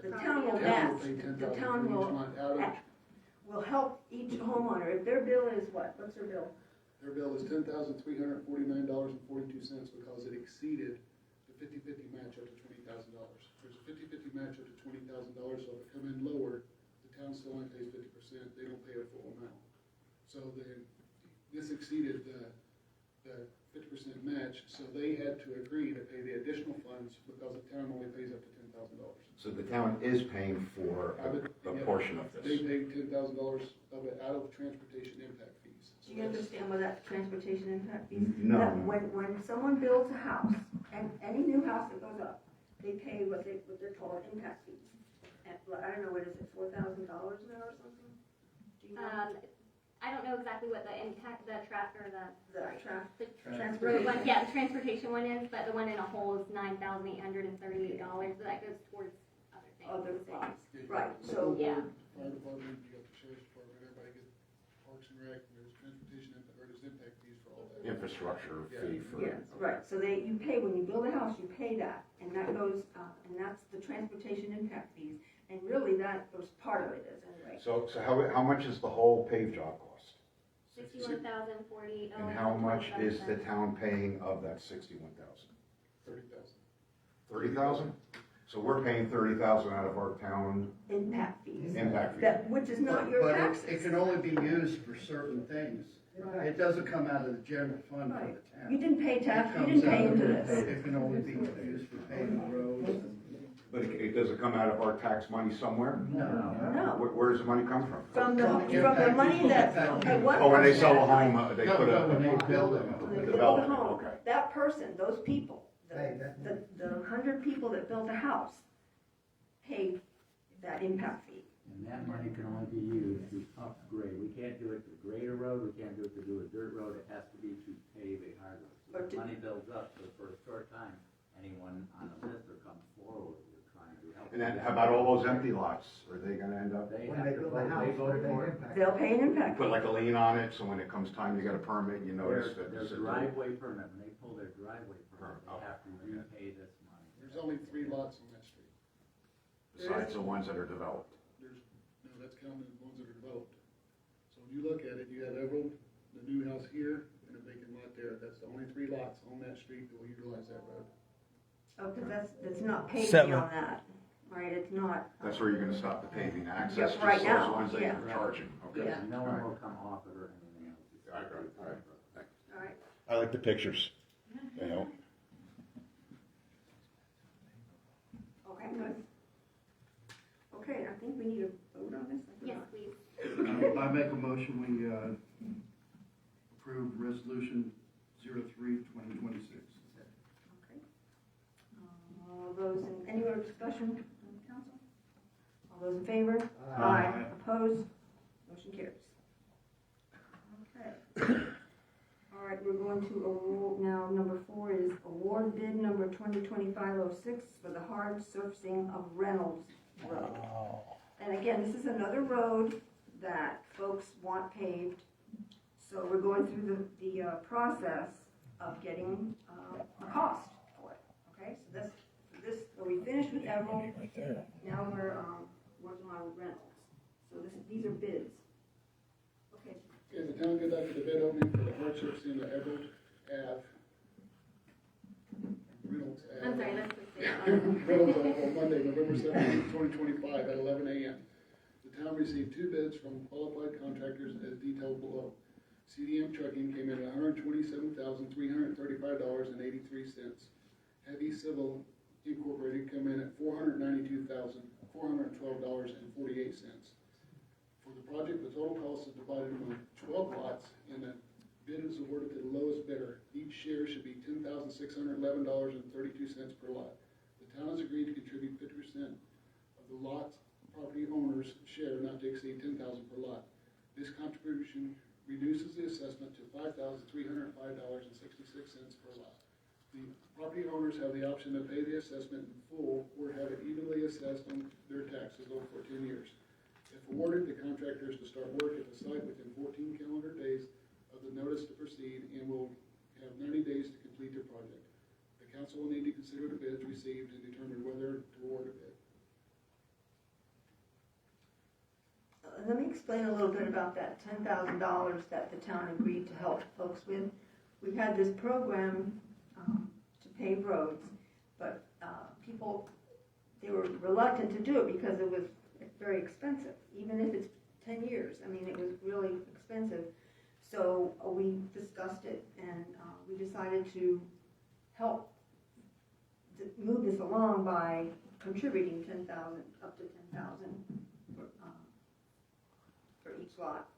The town will town match, pay 10,000 the for town each will, month out of, will help each homeowner, if their bill is what, what's their bill? their bill is $10,349.42 because it exceeded the 50/50 match up to $20,000. There's a 50/50 match up to $20,000, so if it come in lower, the town still only pays 50%, they don't pay a full amount. So this exceeded the 50% match, so they had to agree to pay the additional funds because the town only pays up to $10,000. So the town is paying for a portion of They this. pay $10,000 of it out of transportation impact fees. Do you understand what that transportation impact fees? No. That When someone builds a house, and any new house that goes up, they pay what they're called impact fees. And, I don't know, what is it, $4,000 now or something? Do you know? I don't know exactly what the impact, the Transportation. road one, yeah, the transportation one is, but the one in a whole is $9,838, so that goes towards other things. Other things, Yeah, right, the so, school board, yeah. Fire department, you got the sheriff's department, everybody gets parks and rec, and there's transportation impact, or there's impact fees for all that. Infrastructure fee for. yes, right, so you pay, when you build a house, you pay that, and that goes, and that's the transportation impact fees, and really that was part of it is anyway. So how much is the whole pave job cost? $61,048. And how much is the town paying of that 61,000? 30,000. 30,000? So we're paying 30,000 out of our town Impact fees, impact fee. that, which is not your But taxes. it can only be used for certain things. Right. It doesn't come out of the general fund for Right. the town. You didn't pay It tax, you comes didn't pay out into of- this. It can only be used for paving roads. But it doesn't come out of our tax money somewhere? No. No, Where does the money come from? from the money that, okay, what? Oh, when they person- sell a home, they put No, when a they build it. When they build a development, home, okay. that person, those people, Hey, that- the 100 people that built a house paid that impact fee. And that money can only be used to upgrade. We can't do it to grade a road, we can't do it to do a dirt road, it has to be to pave a hard road. So Or the to- money builds up, so for a short time, anyone on the list or comes forward, we're trying to help. And then how about all those empty lots? Are they gonna end up, They When have they to build vote, a house, they vote they for it. impact. They'll pay an impact put fee. like a lien on it, so when it comes time to get a permit, you notice that There's this a is. driveway permit, when they pull their driveway permit, Oh, they have to repay this money. There's only 3 lots on that street. Besides the ones that are developed. No, that's counting the ones that are developed. So when you look at it, you have Everett, the new house here, and a vacant lot there. That's the only 3 lots on that street that will utilize that road. Oh, because that's not paid Seven. beyond that, right, it's not. That's where you're gonna stop the paving access, Yeah, just right those now, ones that yeah. you're charging, okay? Yeah. No one will come off it or anything else. All right, all right, thanks. All right, I like the pictures. They help. okay, good. Okay, I think we need a vote on this. I Yes, forgot. please. I make a motion, we approve resolution 03/2026. Okay. All those in, any other discussion on the council? All those in favor? Aye. Opposed? Motion carries. Okay. All right, we're going to award, now number 4 is award bid number 2025-06 for the hard surfacing of Reynolds Road. And again, this is another road that folks want paved. So we're going through the process of getting a cost for it, okay? So so we finished with Emerald, Right there. now we're working on Reynolds. So these are bids. Okay, Okay, the town conducted the bid opening for the hard surfacing in the Everett Ave. Reynolds Ave. I'm sorry, let's just say. Reynolds Ave on Monday, November 17th, 2025 at 11 a.m. The town received 2 bids from qualified contractors as detailed below. CDM Trucking came in at $127,335.83. Heavy Civil Incorporated come in at $492,412.48. For the project, the total cost is divided among 12 lots, and the bid is awarded to the lowest bidder. Each share should be $10,611.32 per lot. The town has agreed to contribute 50% of the lot's property owner's share not to exceed $10,000 per lot. This contribution reduces the assessment to $5,305.66 per lot. The property owners have the option to pay the assessment in full or have it evenly assessed on their taxes over for 10 years. If awarded, the contractor is to start work at the site within 14 calendar days of the notice to proceed and will have 90 days to complete the project. The council will need to consider the bids received and determine whether to award a bid. Let me explain a little bit about that $10,000 that the town agreed to help folks with. We had this program to pave roads, but people, they were reluctant to do it because it was very expensive, even if it's 10 years. I mean, it was really expensive. So we discussed it, and we decided to help move this along by contributing 10,000, up to 10,000 for each lot.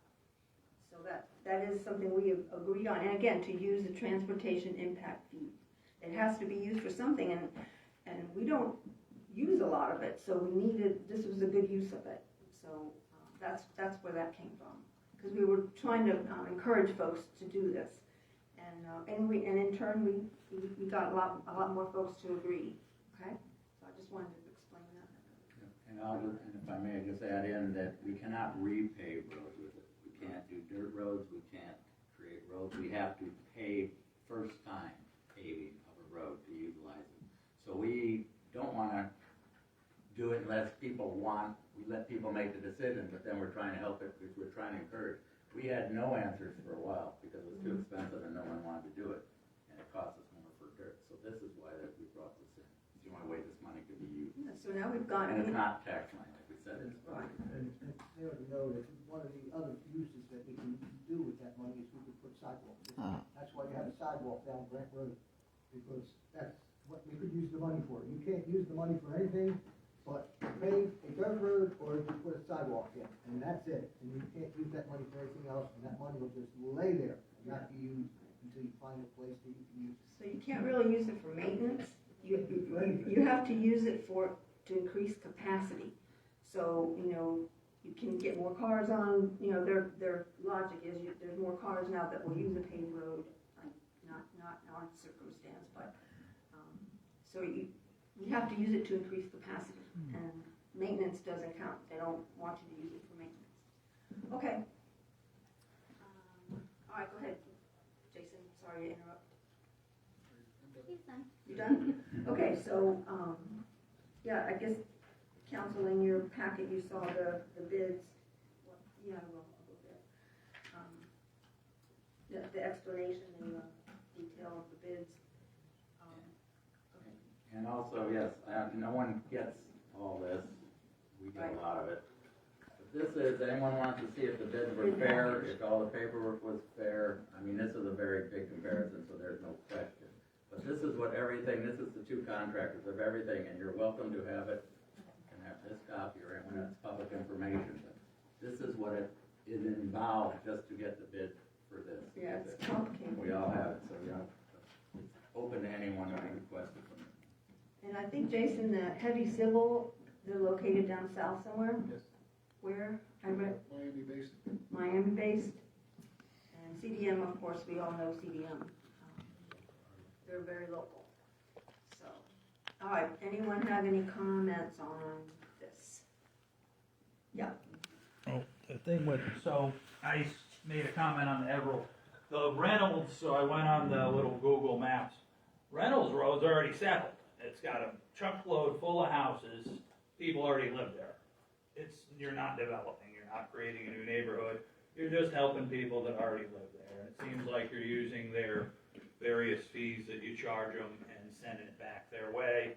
So that is something we have agreed on. And again, to use the transportation impact fee. It has to be used for something, and we don't use a lot of it, so we needed, this was a good use of it. So that's where that came from. Because we were trying to encourage folks to do this. And in turn, we got a lot more folks to agree. Okay? So I just wanted to explain that. And if I may just add in that we cannot repave roads with it. We can't do dirt roads, we can't create roads. We have to pave first time paving of a road to utilize it. So we don't want to do it unless people want, we let people make the decision, but then we're trying to help it because we're trying to encourage. We had no answers for a while because it was too expensive and no one wanted to do it. And it cost us more for dirt. So this is why that we brought this in. It's the only way this money could be used. Yeah, so now we've got. And it's not tax money, like we said. It's right. And they ought to know that one of the other uses that we can do with that money is we could put sidewalks in. That's why you have a sidewalk down Grant Road, because that's what we could use the money for. You can't use the money for anything but pave a dirt road or to put a sidewalk in, and that's it. And you can't use that money for anything else, and that money will just lay there and not be used until you find a place that you can use it. So you can't really use it for maintenance. You have to use it to increase capacity. So, you can get more cars on, their logic is there's more cars now that will use a paved road, not our circumstance, but, so you have to use it to increase capacity, and maintenance doesn't count. They don't want you to use it for maintenance. Okay. All right, go ahead, Jason. Sorry to interrupt. You done? Okay, so, yeah, I guess, council, in your packet, you saw the bids. Yeah, well, I'll go there. The explanation and the detail of the bids. And also, yes, no one gets all this. We get a lot of it. But this is, anyone wants to see if the bids were fair, if all the paperwork was fair. I mean, this is a very big comparison, so there's no question. But this is what everything, this is the two contractors of everything, and you're welcome to have it. You can have this copy or when it's public information. But this is what it is involved just to get the bid for this. Yeah, it's complicated. We all have it, so it's open to anyone who can request it from it. And I think, Jason, that Heavy Civil, they're located down south somewhere? Yes. Where? I read Miami-based. Miami-based. And CDM, of course, we all know CDM. They're very local. So, all right, anyone have any comments on this? Yeah. Oh, the thing with, so I made a comment on the Everett. The Reynolds, so I went on the little Google Maps. Reynolds Road's already settled. It's got a truckload full of houses. People already live there. You're not developing. You're not creating a new neighborhood. You're just helping people that already live there. And it seems like you're using their various fees that you charge them and sending it back their way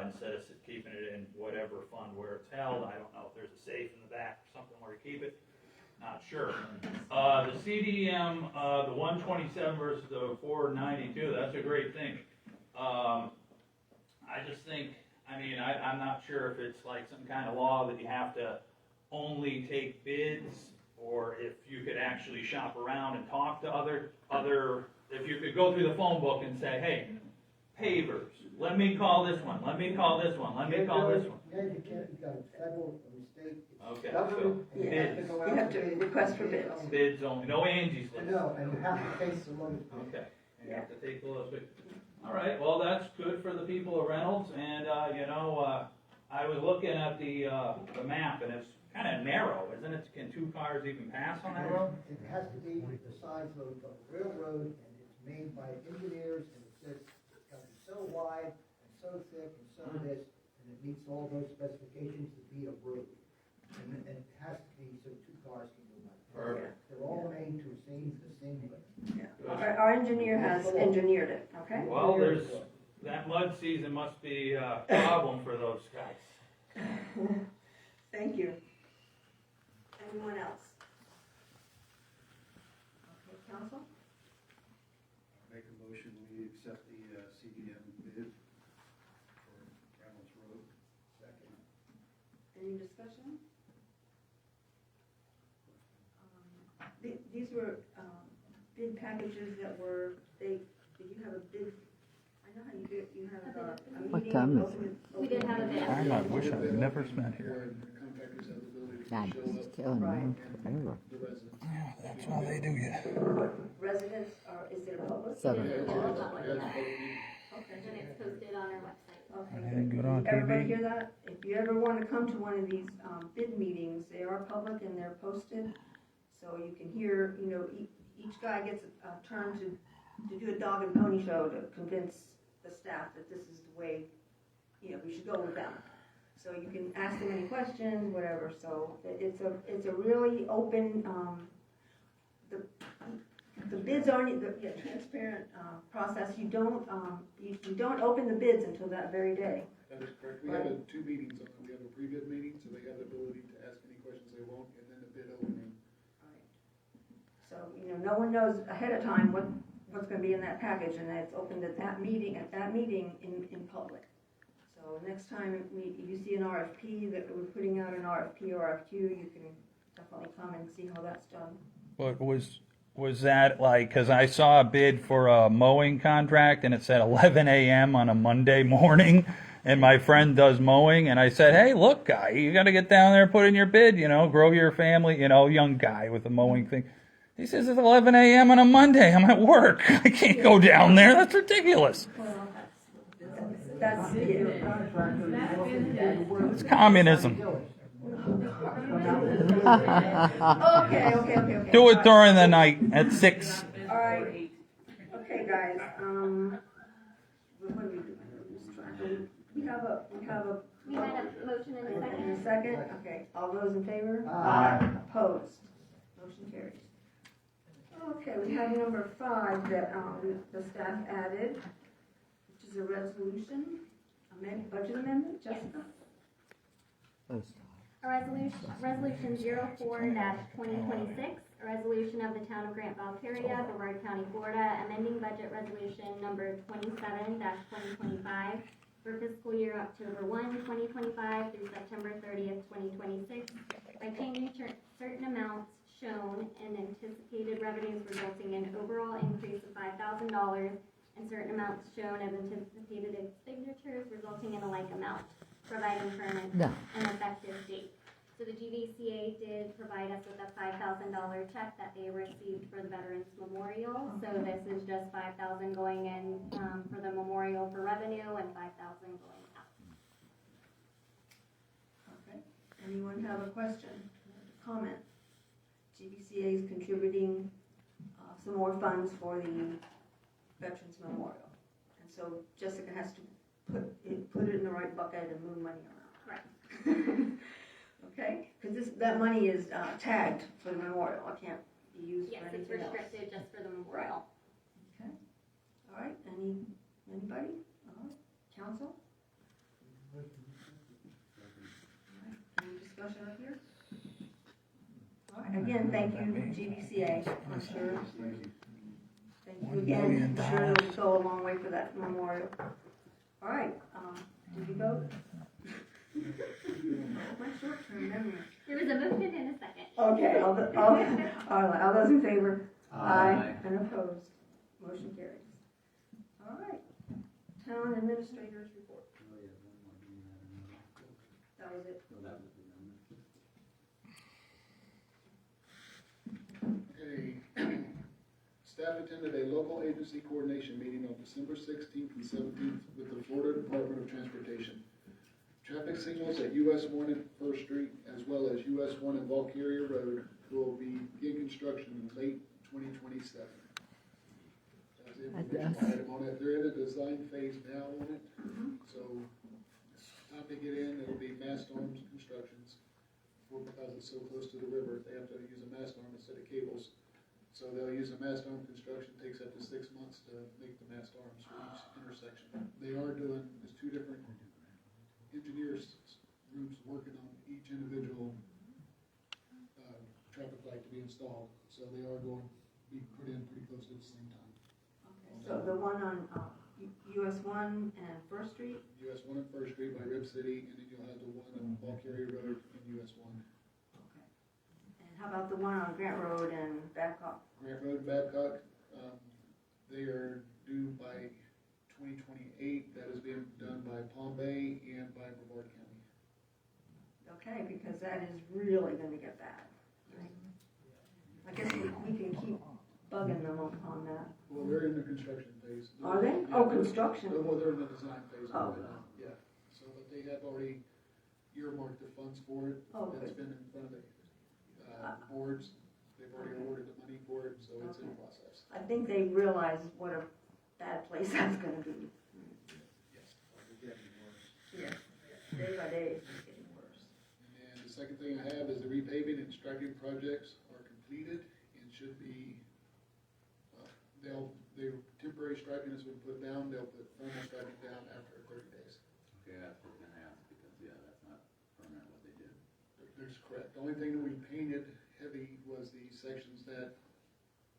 instead of keeping it in whatever fund where it's held. I don't know if there's a safe in the back or something where to keep it. Not sure. The CDM, the 127 versus the 492, that's a great thing. I just think, I'm not sure if it's like some kind of law that you have to only take bids, or if you could actually shop around and talk to other, if you could go through the phone book and say, hey, pavers, let me call this one, let me call this one, let me call this one. Yeah, you can't, you got a federal, a state. Okay, so Government, you have to bids, go You out have to to bid. request for bids. bids only, no Angie's List. No, and you have to pay some money for it. Okay, you have to take the lowest bid. All right, well, that's good for the people of Reynolds, and, I was looking at the map, and it's kind of narrow, isn't it? Can two cars even pass on that road? It has to be the size of a railroad, and it's made by engineers, and it says it's gotta be so wide, and so thick, and so this, and it meets all those specifications to be a road. And it has to be so two cars can go by. Perfect. They're all made to the same limit. Yeah. Our engineer has engineered it, okay? Well, that mud season must be a problem for those guys. Thank you. Anyone else? Okay, council? Make a motion, we accept the CDM bid for Reynolds Road. Second. Any discussion? These were bid packages that were, did you have a bid? I know how you do it, you have a What meeting. time is We did have a bid. I wish I'd never spent here. Where the contractors have the ability to God, show this is up killing me and forever. the residents. Yeah, that's how they do you. Residents, is it a public? Seven. Yeah, it's- Yeah. it's- Okay. And it's posted on our website. Okay. Anything good on Everybody TV? hear that? If you ever want to come to one of these bid meetings, they are public and they're posted. So you can hear, each guy gets a turn to do a dog and pony show to convince the staff that this is the way, we should go with them. So you can ask them any questions, whatever. So it's a really open, the bids aren't, transparent process. You don't open the bids until that very day. That is correct. We have two meetings on it. We have a pre-bid meeting, so they have the ability to ask any questions they want, and then the bid opening. So, no one knows ahead of time what's gonna be in that package, and it's opened at that meeting in public. So next time you see an RFP, that we're putting out an RFP or RFQ, you can definitely come and see how that's done. But was that like, because I saw a bid for a mowing contract and it said 11 a.m. on a Monday morning, and my friend does mowing, and I said, hey, look, guy, you got to get down there and put in your bid, grow your family, young guy with a mowing thing. He says it's 11 a.m. on a Monday. I'm at work. I can't go down there. That's ridiculous. Well, that's It's communism. Okay. Do it during the night at 6. All right. Okay, guys, what do we do? Lose track. We have a We had a motion and a second. and a second? Okay, all those in favor? Aye. Opposed? Motion carries. Okay, we have number 5 that, the staff added, which is a resolution, budget amendment, Jessica? A resolution 04-2026, a resolution of the Town of Grant, Valkaria, Brevard County, Florida, amending budget resolution number 27-2025 for fiscal year October 1, 2025 through September 30th, 2026, by changing certain amounts shown in anticipated revenues resulting in overall increase of $5,000 and certain amounts shown as anticipated expenditures resulting in a like amount, providing for an effective date. So the GVCA did provide us with a $5,000 check that they received for the Veterans Memorial. So this is just $5,000 going in for the memorial for revenue and $5,000 going out. Okay. Anyone have a question, comment? GVCA is contributing some more funds for the Veterans Memorial. And so Jessica has to put it in the right bucket and move money around. Correct. Okay? Because that money is tagged for the memorial. It can't be used Yes, for it's anything else. restricted just for the memorial. Okay. All right. Anybody? All right. Council? All right. Any discussion up here? All right. Again, thank you, GVCA. I'm sure. Thank you again. I'm sure it'll go a long way for that memorial. All right. Did you vote? My short-term memory. There was a motion and a second. Okay, all those in favor? Aye. And opposed? Motion carries. All right. Town administrators report. That was it. attended a local agency coordination meeting on December 16th and 17th with the Florida Department of Transportation. Traffic signals at US 1 and First Street, as well as US 1 and Valkaria Road, will begin construction in late 2027. That's the information item on it. They're in the design phase now on it, so time to get in, it'll be mast arms constructions. Because it's so close to the river, they have to use a mast arm instead of cables. So they'll use a mast arm construction, takes up to 6 months to make the mast arms for each intersection. They are doing, there's 2 different engineers groups working on each individual traffic light to be installed. So they are going to be put in pretty close at the same time. Okay, so the one on US 1 and First Street? US 1 and First Street by Rib City, and then you'll have the one on Valkaria Road and US 1. Okay. And how about the one on Grant Road and Babcock? Grant Road, Babcock, they are due by 2028. That is being done by Palm Bay and by Brevard County. Okay, because that is really gonna get bad. Right? I guess we can keep bugging them on that. Well, they're in the construction phase. Are they? Yeah, Oh, construction. Well, they're in the design phase. Oh. Yeah, so, but they have already earmarked the funds for it. Oh, It's good. been in front of the boards. They've already awarded the money for it, so it's in process. I think they realize what a bad place that's gonna be. Yes. Yeah, day by day, it's getting worse. And the second thing I have is the repaving and striping projects are completed and should be, their temporary striping has been put down, they'll put formal striping down after 30 days. Okay, that's what I'm gonna ask, because, yeah, that's not permanent what they did. That's correct. The only thing that we painted heavy was the sections that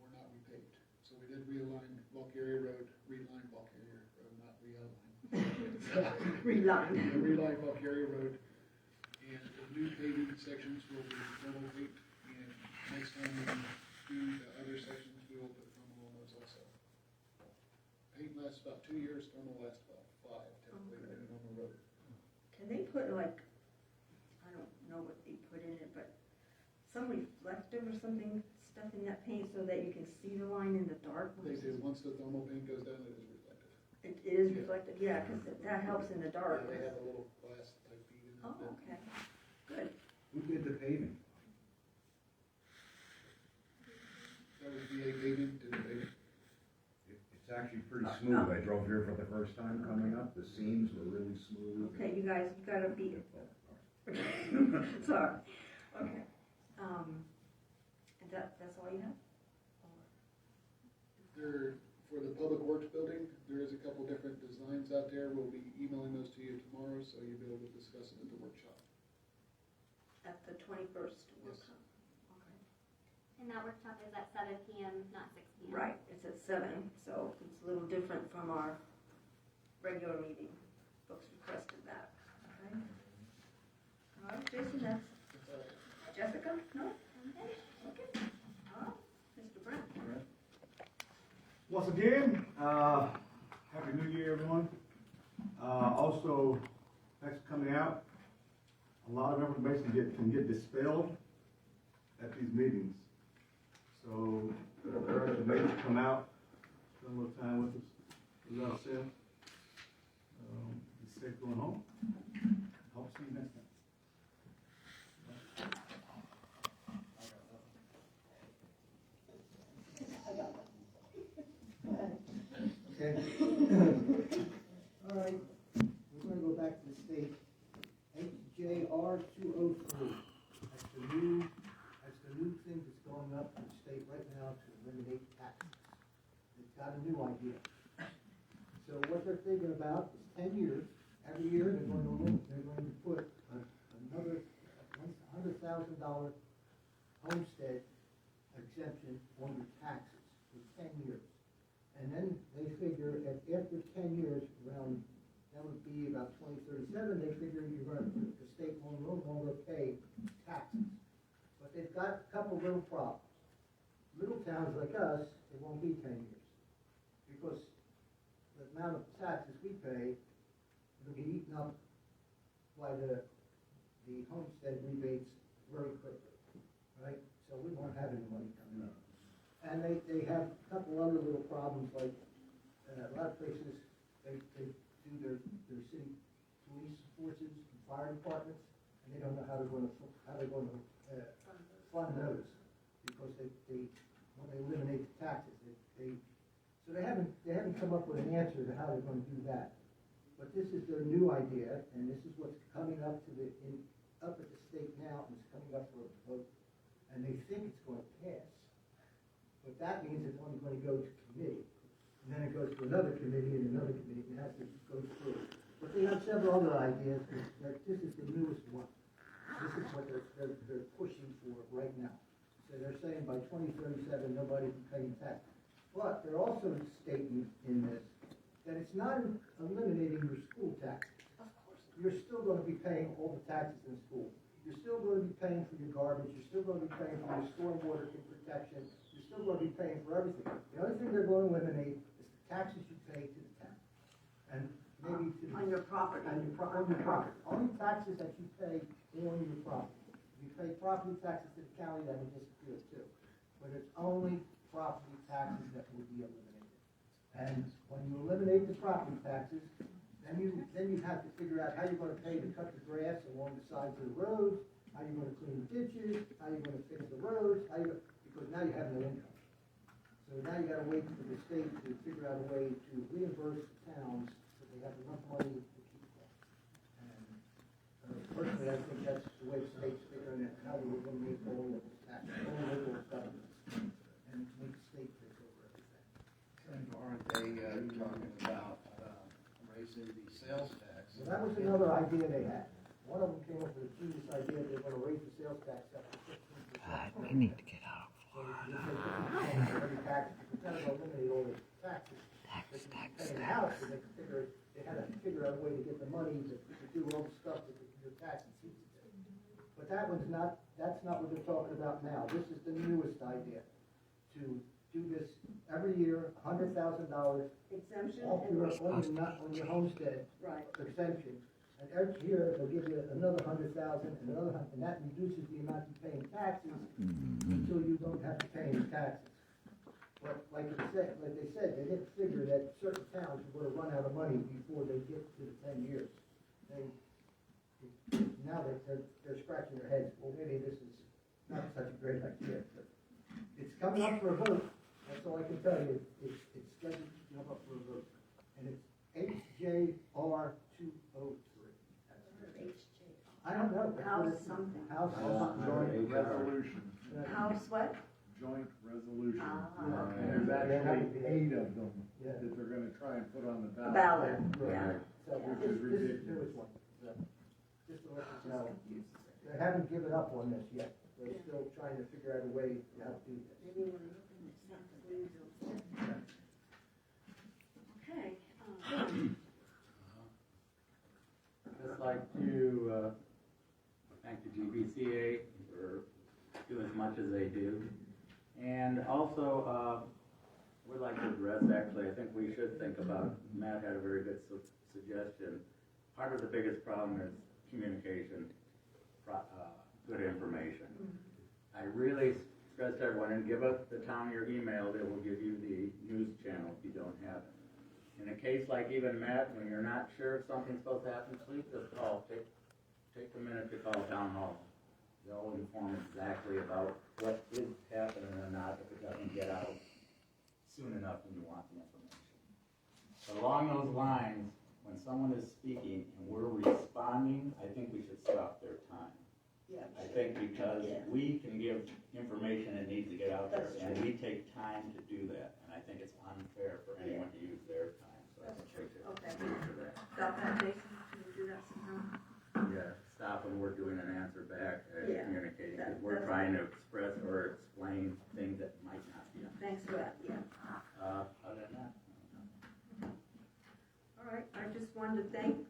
were not repaved. So we did realign Valkaria Road, not realign. Reline. Reline Valkaria Road, and the new paving sections will be thermal taped, and next time we do the other sections, we will put thermal on those also. Paint lasts about 2 years, thermal lasts about 5, typically, depending on the road. Can they put like, I don't know what they put in it, but some reflective or something stuff in that paint so that you can see the line in the dark? They do, once the thermal paint goes down, it is reflective. It is reflective, yeah, because that helps in the dark. Yeah, they have a little glass type bead in it. Oh, okay, good. Who did the paving? That was VA paving, did the paving. It's actually pretty smooth. I drove here for the first time coming up. The seams were really smooth. Okay, you guys, you gotta be, sorry, okay. And that's all you have? There, for the Public Works building, there is a couple different designs out there. We'll be emailing those to you tomorrow, so you'll be able to discuss them at the workshop. At the 21st Yes. workshop? Okay. And that workshop is at 7 p.m., not 6 p.m. Right, it's at 7, so it's a little different from our regular meeting. Folks requested that, okay? All right, Jason, that's, Jessica, no? Okay, okay. All right, Mr. Brent. Once again, Happy New Year, everyone. Also, thanks for coming out. A lot of information can get dispelled at these meetings. So, I urge you maybe to come out, spend a little time with us, with ourselves. Be safe going home. Hope to see you next time. Okay. All right, we're gonna go back to the state. HJR 203. That's the new thing that's going up in the state right now to eliminate taxes. It's got a new idea. So what they're thinking about is 10 years. Every year they're going to put another $100,000 homestead exemption on your taxes for 10 years. And then they figure that after 10 years, around, that would be about 2037, they figure the state will no longer pay taxes. But they've got a couple little problems. Little towns like us, it won't be 10 years. Because the amount of taxes we pay, it'll be eaten up by the homestead rebates very quickly, right? So we won't have any money coming in. And they have a couple other little problems, like, a lot of places, they do their city police forces and fire departments, and they don't know how they're gonna fund those, because when they eliminate the taxes, so they haven't come up with an answer to how they're gonna do that. But this is their new idea, and this is what's coming up up at the state now, and it's coming up for a vote, and they think it's going to pass. But that means it's only going to go to committee, and then it goes to another committee and another committee, and it has to go through. But they have several other ideas, but this is the newest one. This is what they're pushing for right now. So they're saying by 2037, nobody can pay tax. But they're also stating in this that it's not eliminating your school tax. Of course. You're still going to be paying all the taxes in school. You're still going to be paying for your garbage. You're still going to be paying for your stormwater protection. You're still going to be paying for everything. The only thing they're going to eliminate is the taxes you pay to the town. And maybe to On your property. on your property. Only taxes that you pay on your property. If you pay property taxes to the county, that would disappear too. But it's only property taxes that would be eliminated. And when you eliminate the property taxes, then you have to figure out how you're going to pay to cut the grass along the sides of the roads, how you're going to clean the ditches, how you're going to fix the roads, because now you have no income. So now you got to wait for the state to figure out a way to reimburse the towns so they have enough money to keep them. And personally, I think that's the way the state's figuring out how we're going to make all of this tax, all local governments, and make the state take over everything. And aren't they talking about raising the sales tax? So that was another idea they had. One of them came up with a genius idea, they were going to raise the sales tax up to 15%. God, we need to get out of So you pay 50% of every tax, instead of eliminating all the taxes. They could pay in the house, and they had to figure out a way to get the money to do all the stuff that the tax and fees did. But that's not what they're talking about now. This is the newest idea, to do this every year, $100,000. Exemption Off and. on your homestead. Right. Exemption. And every year, they'll give you another $100,000 and another and that reduces the amount you pay in taxes until you don't have to pay any taxes. But like they said, they didn't figure that certain towns were going to run out of money before they get to the 10 years. Now they're scratching their heads, well, maybe this is not such a great idea, but it's coming up for a vote. That's all I can tell you. It's scheduled to come up for a vote. And it's HJR 203. I don't know. House something. House Joint resolution. House what? Joint resolution. Ah. And there's actually 8 of them Yeah. that they're gonna try and put on the The ballot. ballot, yeah. So Which this is is the ridiculous. newest one. So, just to let you know, they haven't given up on this yet. They're still trying to figure out a way how to do this. Maybe when I open this up, the windows. Okay. Just like to thank the GBCA for doing as much as they do. And also, we'd like to address, actually, I think we should think about, Matt had a very good suggestion. Part of the biggest problem is communication, good information. I really stress to everyone, and give us the town your email, they will give you the news channel if you don't have it. In a case like even Matt, when you're not sure if something's supposed to happen, please just call, take a minute to call town hall. They'll inform exactly about what is happening or not if it doesn't get out soon enough when you want the information. But along those lines, when someone is speaking and we're responding, I think we should stop their time. Yeah. I think because we can give information that needs to get out there, That's and true. we take time to do that, and I think it's unfair for anyone to use their time, so I That's think true. we Okay. should do that. Stop that, Jason. Can you do that somehow? Yeah, stop when we're doing an answer back, Yeah. communicating, because That- we're that's trying to express or explain things that might not be understood. Thanks for that, yeah. Other than that, All right, I just wanted to thank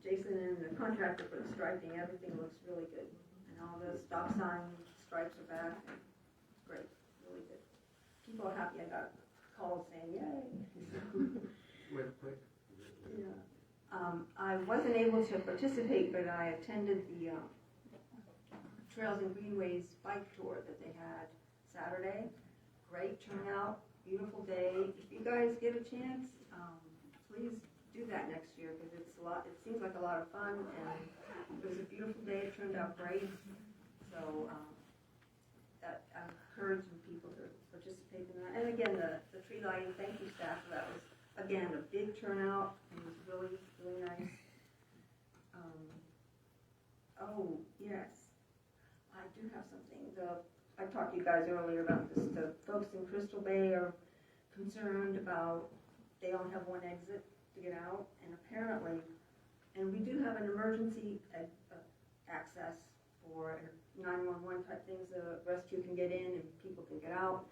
Jason and the contractor for the striping. Everything looks really good. And all the stop sign stripes are back. And it's great, really good. People are happy. I got calls saying, yay. Quick. Yeah. I wasn't able to participate, but I attended the Trails and Greenways bike tour that they had Saturday. great turnout, beautiful day. If you guys get a chance, please do that next year, because it's a lot, it seems like a lot of fun, and it was a beautiful day, it turned out great. So, I'm encouraging people to participate in that. And again, the tree lighting, thank you staff for that. Was, again, a big turnout, and it was really, really nice. Oh, yes, I do have something. I talked to you guys earlier about this. The folks in Crystal Bay are concerned about, they don't have one exit to get out, and apparently, and we do have an emergency access for 911 type things, the rescue can get in and people can get out,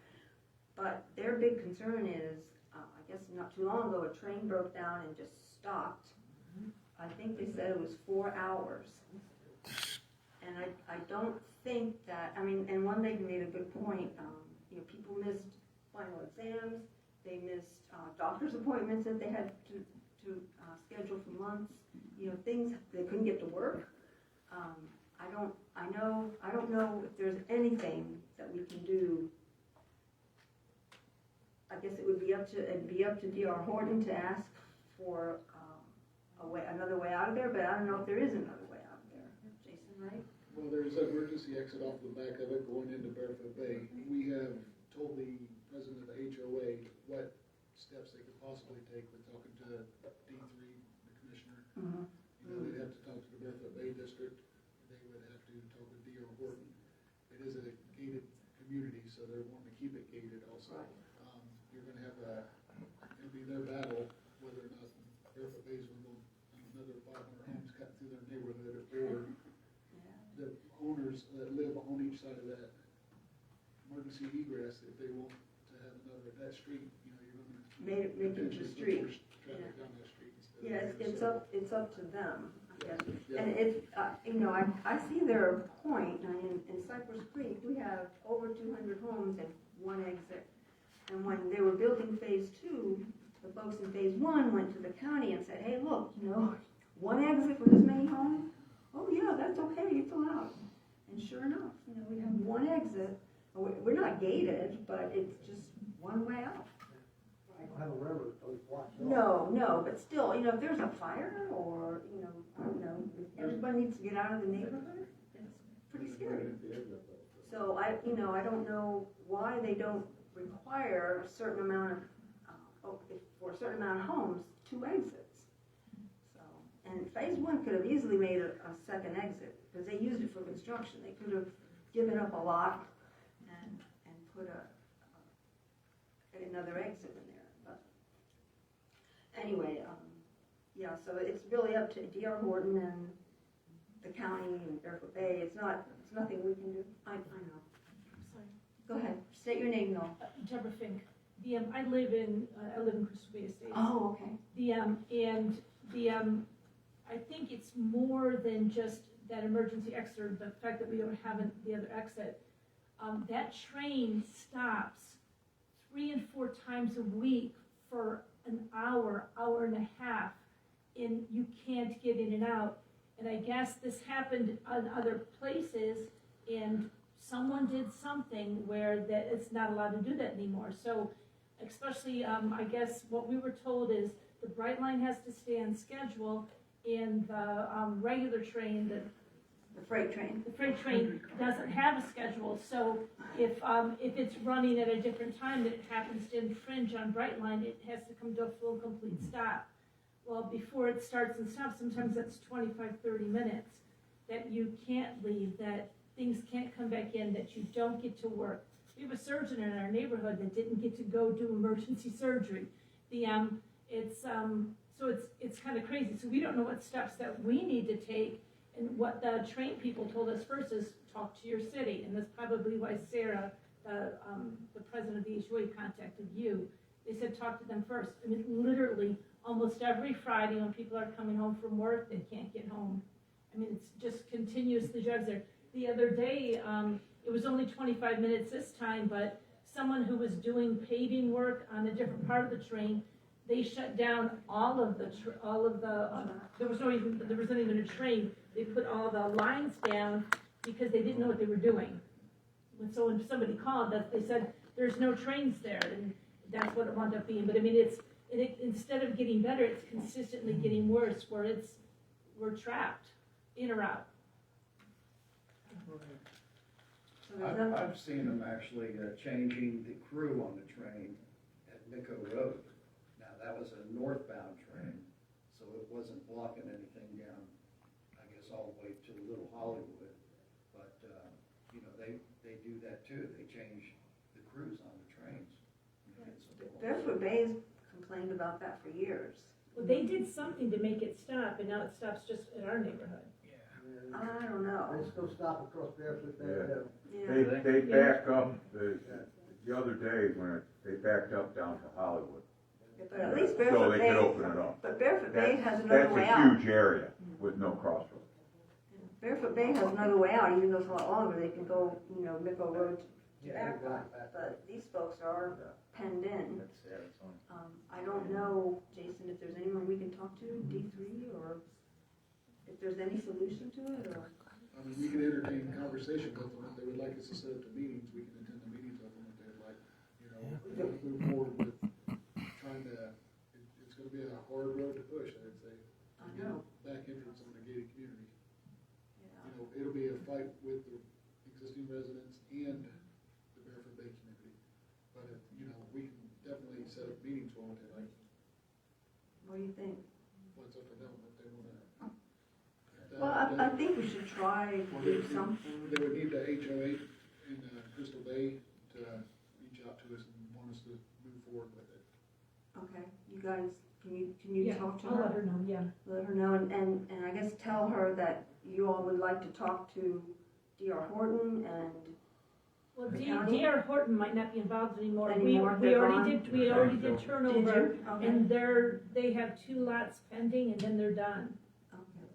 but their big concern is, I guess not too long ago, a train broke down and just stopped. I think they said it was 4 hours. And I don't think that, I mean, and one lady made a good point, people missed final exams, they missed doctor's appointments that they had to schedule for months, things, they couldn't get to work. I don't know if there's anything that we can do. I guess it would be up to D.R. Horton to ask for another way out of there, but I don't know if there is another way out of there. Jason, right? Well, there's an emergency exit off the back of it going into Barefoot Bay. We have told the president of the HOA what steps they could possibly take. We're talking to D3, the commissioner. Mm-hmm. They'd have to talk to the Barefoot Bay district. They would have to talk with D.R. Horton. It is a gated community, so they're wanting to keep it gated also. You're going to have it'll be their battle whether or not Barefoot Bay's going to go another 500 homes cut through their neighborhood, or the owners that live on each side of that emergency egress, if they want to have another, that street, you're going to Make it the street. traffic down that street. Yes, it's up to them, I guess. Yeah. And it's, I see their point. In Cypress Creek, we have over 200 homes and one exit. And when they were building phase 2, the folks in phase 1 went to the county and said, hey, look, one exit for this many homes? Oh yeah, that's okay, it's allowed. And sure enough, we have one exit. We're not gated, but it's just one way out. I don't have a river, so it's blocked off. No, but still, if there's a fire or, I don't know, if everybody needs to get out of the neighborhood, it's pretty scary. So I don't know why they don't require a certain amount of, for a certain amount of homes, 2 exits. So, and phase 1 could have easily made a second exit, because they used it for construction. They could have given up a lot and put another exit in there. But anyway, so it's really up to D.R. Horton and the county and Barefoot Bay. It's nothing we can do. I know. Sorry. Go ahead. State your name, though. Deborah Fink. I live in Crystal Bay Estates. Oh, okay. I think it's more than just that emergency exit, or the fact that we don't have the other exit. That train stops 3 and 4 times a week for an hour and a half, and you can't get in and out. And I guess this happened on other places, and someone did something where that it's not allowed to do that anymore. So, especially, I guess what we were told is the Bright Line has to stay on schedule, and the regular train, the freight train doesn't have a schedule. So if it's running at a different time that it happens to infringe on Bright Line, it has to come to a full, complete stop. Well, before it starts and stops, sometimes that's 25, 30 minutes that you can't leave, that things can't come back in, that you don't get to work. We have a surgeon in our neighborhood that didn't get to go do emergency surgery. So it's kind of crazy. So we don't know what steps that we need to take. And what the train people told us first is talk to your city. And that's probably why Sarah, the president of the HOA, contacted you. They said talk to them first. I mean, literally, almost every Friday when people are coming home from work, they can't get home. I mean, it's just continuously drugs there. The other day, it was only 25 minutes this time, but someone who was doing paving work on a different part of the train, they shut down all of the there wasn't even a train. They put all the lines down because they didn't know what they were doing. And so when somebody called, they said there's no trains there, and that's what it wound up being. But I mean, instead of getting better, it's consistently getting worse, where we're trapped, in or out. I've seen them actually changing the crew on the train at Nico Road. Now, that was a northbound train, so it wasn't blocking anything down, I guess, all the way to Little Hollywood. But, you know, they do that too. They change the crews on the trains. Barefoot Bay's complained about that for years. Well, they did something to make it stop, and now it stops just in our neighborhood. I don't know. They still stop across Barefoot Bay. Yeah. Yeah. They back up, the other day when they backed up down to Hollywood. But at least So Barefoot they Bay, could open it up. but Barefoot Bay has another way out. That's a huge area with no crossroads. Barefoot Bay has another way out, even though it's a lot longer. They can go, you know, Mickle Road to Yeah, Akron. But these folks are penned in. That's, yeah, that's on. I don't know, Jason, if there's anyone we can talk to, D3, or if there's any solution to it, or. I mean, we can entertain conversation with them. If they would like us to set up the meetings, we can attend the meetings with them if they'd like. You know, we can move forward with trying to, it's gonna be a hard road to push, I'd say. I know. Back entrance on a gated community. Yeah. You know, it'll be a fight with the existing residents and the Barefoot Bay community. But if, you know, we can definitely set up meetings for them if they like. What do you think? Well, it's up to them if they wanna. Well, I think we should try to do something. They would need the HOA in Crystal Bay to reach out to us and want us to move forward with it. Okay, you guys, can you Yeah, talk to I'll her? let her know, yeah. Let her know, and I guess tell her that you all would like to talk to D.R. Horton and, Well, The county? D.R. Horton might not be involved anymore. Anymore, We they're already gone? we already did turnover, Did you? Okay. and they have 2 lots pending, and then they're done. okay.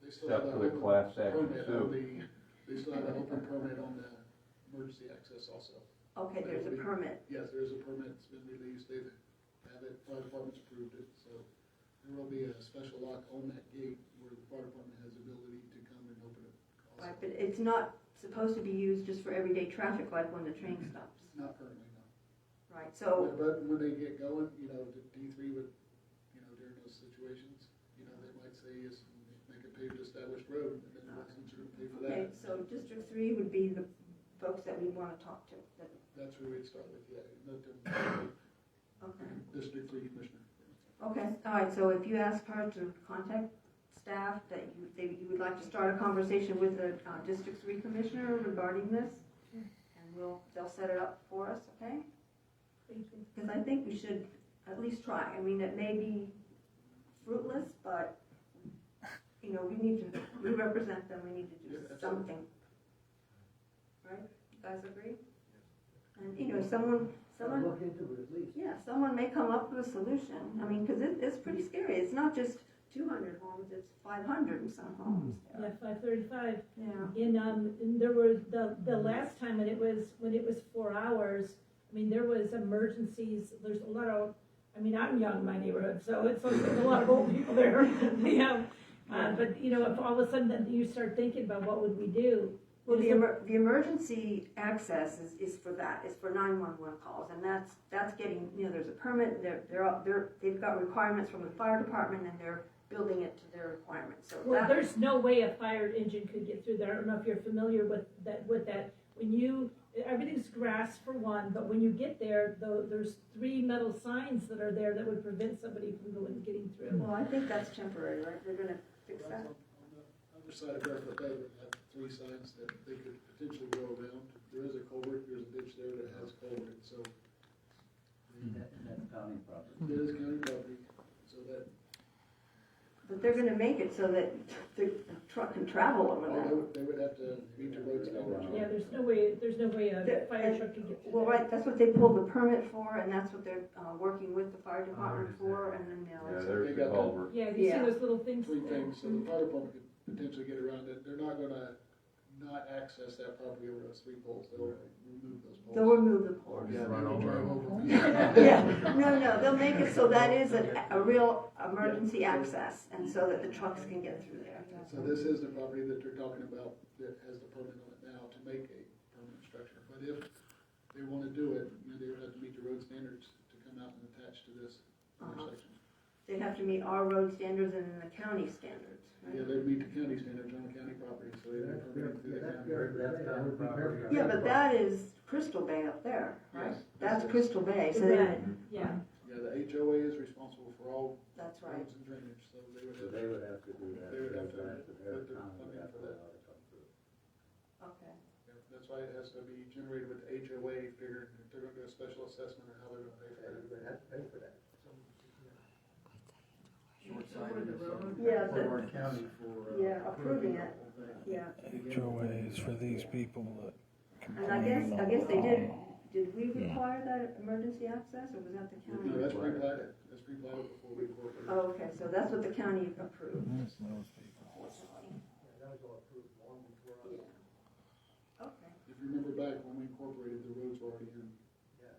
They still have Except an for the open class action permit on suit. they still have an open permit on the emergency access also. Okay, there's a permit. Yes, there's a permit, it's been released, they've have it, fire department's approved it, so there will be a special lock on that gate where the fire department has the ability to come and open it. also. Right, but it's not supposed to be used just for everyday traffic like when the train stops. Not currently, no. Right, so, But when they get going, you know, the D3 would, you know, during those situations, you know, they might say, yes, make a paved established road, and then the residents are gonna pay for okay, that. so District 3 would be the folks that we want to talk to. That's where we'd start with, yeah, let them, Okay. District 3 Commissioner. Okay, all right, so if you ask her to contact staff that you would like to start a conversation with the District 3 Commissioner regarding this, and they'll set it up for us, okay? Thank you. Because I think we should at least try. I mean, it may be fruitless, but, you know, we represent them, we need to do something. Right? You guys agree? And, you know, someone, Look into it at least. yeah, someone may come up with a solution. I mean, because it's pretty scary. It's not just 200 homes, it's 500 and some homes. Yeah, 535. Yeah. And there were the last time when it was 4 hours. I mean, there was emergencies. There's a lot of. I mean, I'm young in my neighborhood, so it's like there's a lot of old people there. Yeah. But you know, if all of a sudden then you start thinking about what would we do. Well, the emergency access is for that. It's for 911 calls, and that's getting, you know, there's a permit. They've got requirements from the fire department, and they're building it to their requirements. So Well, there's no way a fire engine could get through there. I don't know if you're familiar with that. When everything's grass for one, but when you get there, there's 3 metal signs that are there that would prevent somebody from getting through. Well, I think that's temporary, right? They're going to fix that. On the other side of Barefoot Bay, we have 3 signs that they could potentially go around. There is a culvert, there's a ditch there that has culvert, so. That's county property. It is county property, so that, But they're going to make it so that the truck can travel over that. they would have to meet the road standards. Yeah, there's no way a fire truck could get through. Well, right, that's what they pulled the permit for, and that's what they're working with the fire department for, and then Yeah, they'll. there's They the got that. culvert. Yeah, you see Yeah. those little things? 3 things, so the fire department could potentially get around it. They're not gonna not access that property over those 3 poles. They'll remove those poles. They'll remove the poles. Yeah, Run they over drive them. over them. Yeah, no, they'll make it so that is a real emergency access, and so that the trucks can get through there. So this is the property that they're talking about that has the permit on it now to make a permanent structure. But if they wanna do it, you know, they would have to meet the road standards to come out and attach to this intersection. They'd have to meet our road standards and the county standards, right? Yeah, they'd meet the county standards on the county property, so they'd have permitted through the county. Yeah, but that is Crystal Bay up there, right? Yes, That's yes. Crystal Bay, so Is they, that, yeah. Yeah, the HOA is responsible for all that's right. roads and drainage, so they would So have, they would have to do that. They would have to Their put the town would funding have for to that. allow it to come through. Okay. yeah, that's why it has to be generated with the HOA figuring if they're gonna do a special assessment or how they're gonna pay for that. Everybody has to pay for that. Yeah, From our county for. Yeah, approving it. the whole thing. Yeah, HOAs for these people that and I guess they did we require that emergency access, or was that the county? No, that's pre-platted before we incorporated. Oh, okay, so that's what the county approved. That's those people. Yeah, that was all approved long before us. Yeah. Okay, If you remember back when we incorporated, the roads were already in.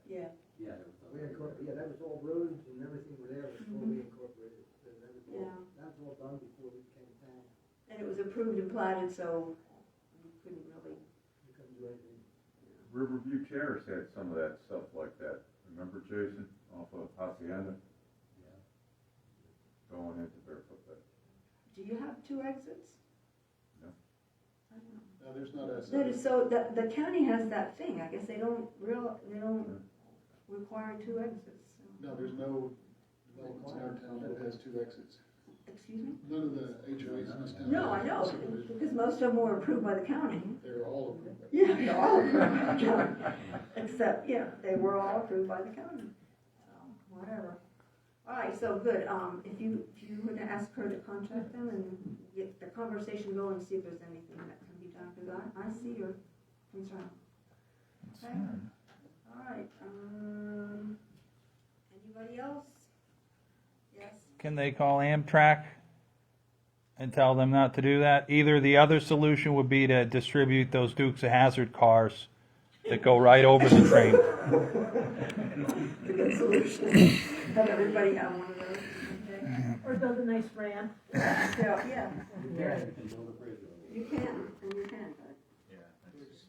yeah, Yeah, there was Yeah, that was all roads and everything were there before we incorporated. So that was all, Yeah. that was all done before we became a town. and it was approved and platted, so we couldn't really, We couldn't do anything. Riverview Terrace had some of that stuff like that. Remember, Jason, off of Hacienda? Yeah. Going into Barefoot Bay. do you have two exits? No. I don't know. No, there's not a. That is, so the county has that thing, I guess they don't require two exits, so. No, there's no developments in our town that has two exits. Excuse me? None of the HOAs in this town. No, I know, because most of them were approved by the county. They're all approved. Yeah, they're all approved by the county, except, yeah, they were all approved by the county, so, whatever. All right, so good, if you would ask her to contact them and get the conversation going and see if there's anything that can be done, because I see your concern. Okay, all right, anybody else? Yes? Can they call Amtrak and tell them not to do that? Either the other solution would be to distribute those Dukes of Hazzard cars that go right over the train. It's a good solution. Have everybody have one of those, okay? Or build a nice ramp. Yeah, You can build a bridge over it. you can, but There's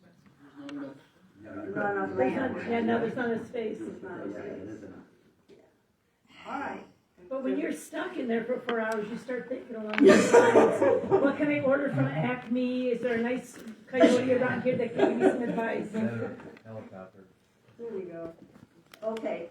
not enough. not enough There's land. not, yeah, no, there's not enough space. There's not enough Yeah, it space. is enough. All right. But when you're stuck in there for 4 hours, you start thinking along those lines. What can I order from Acme? Is there a nice coyote around here that can give me some advice? Helicopter. There we go. Okay,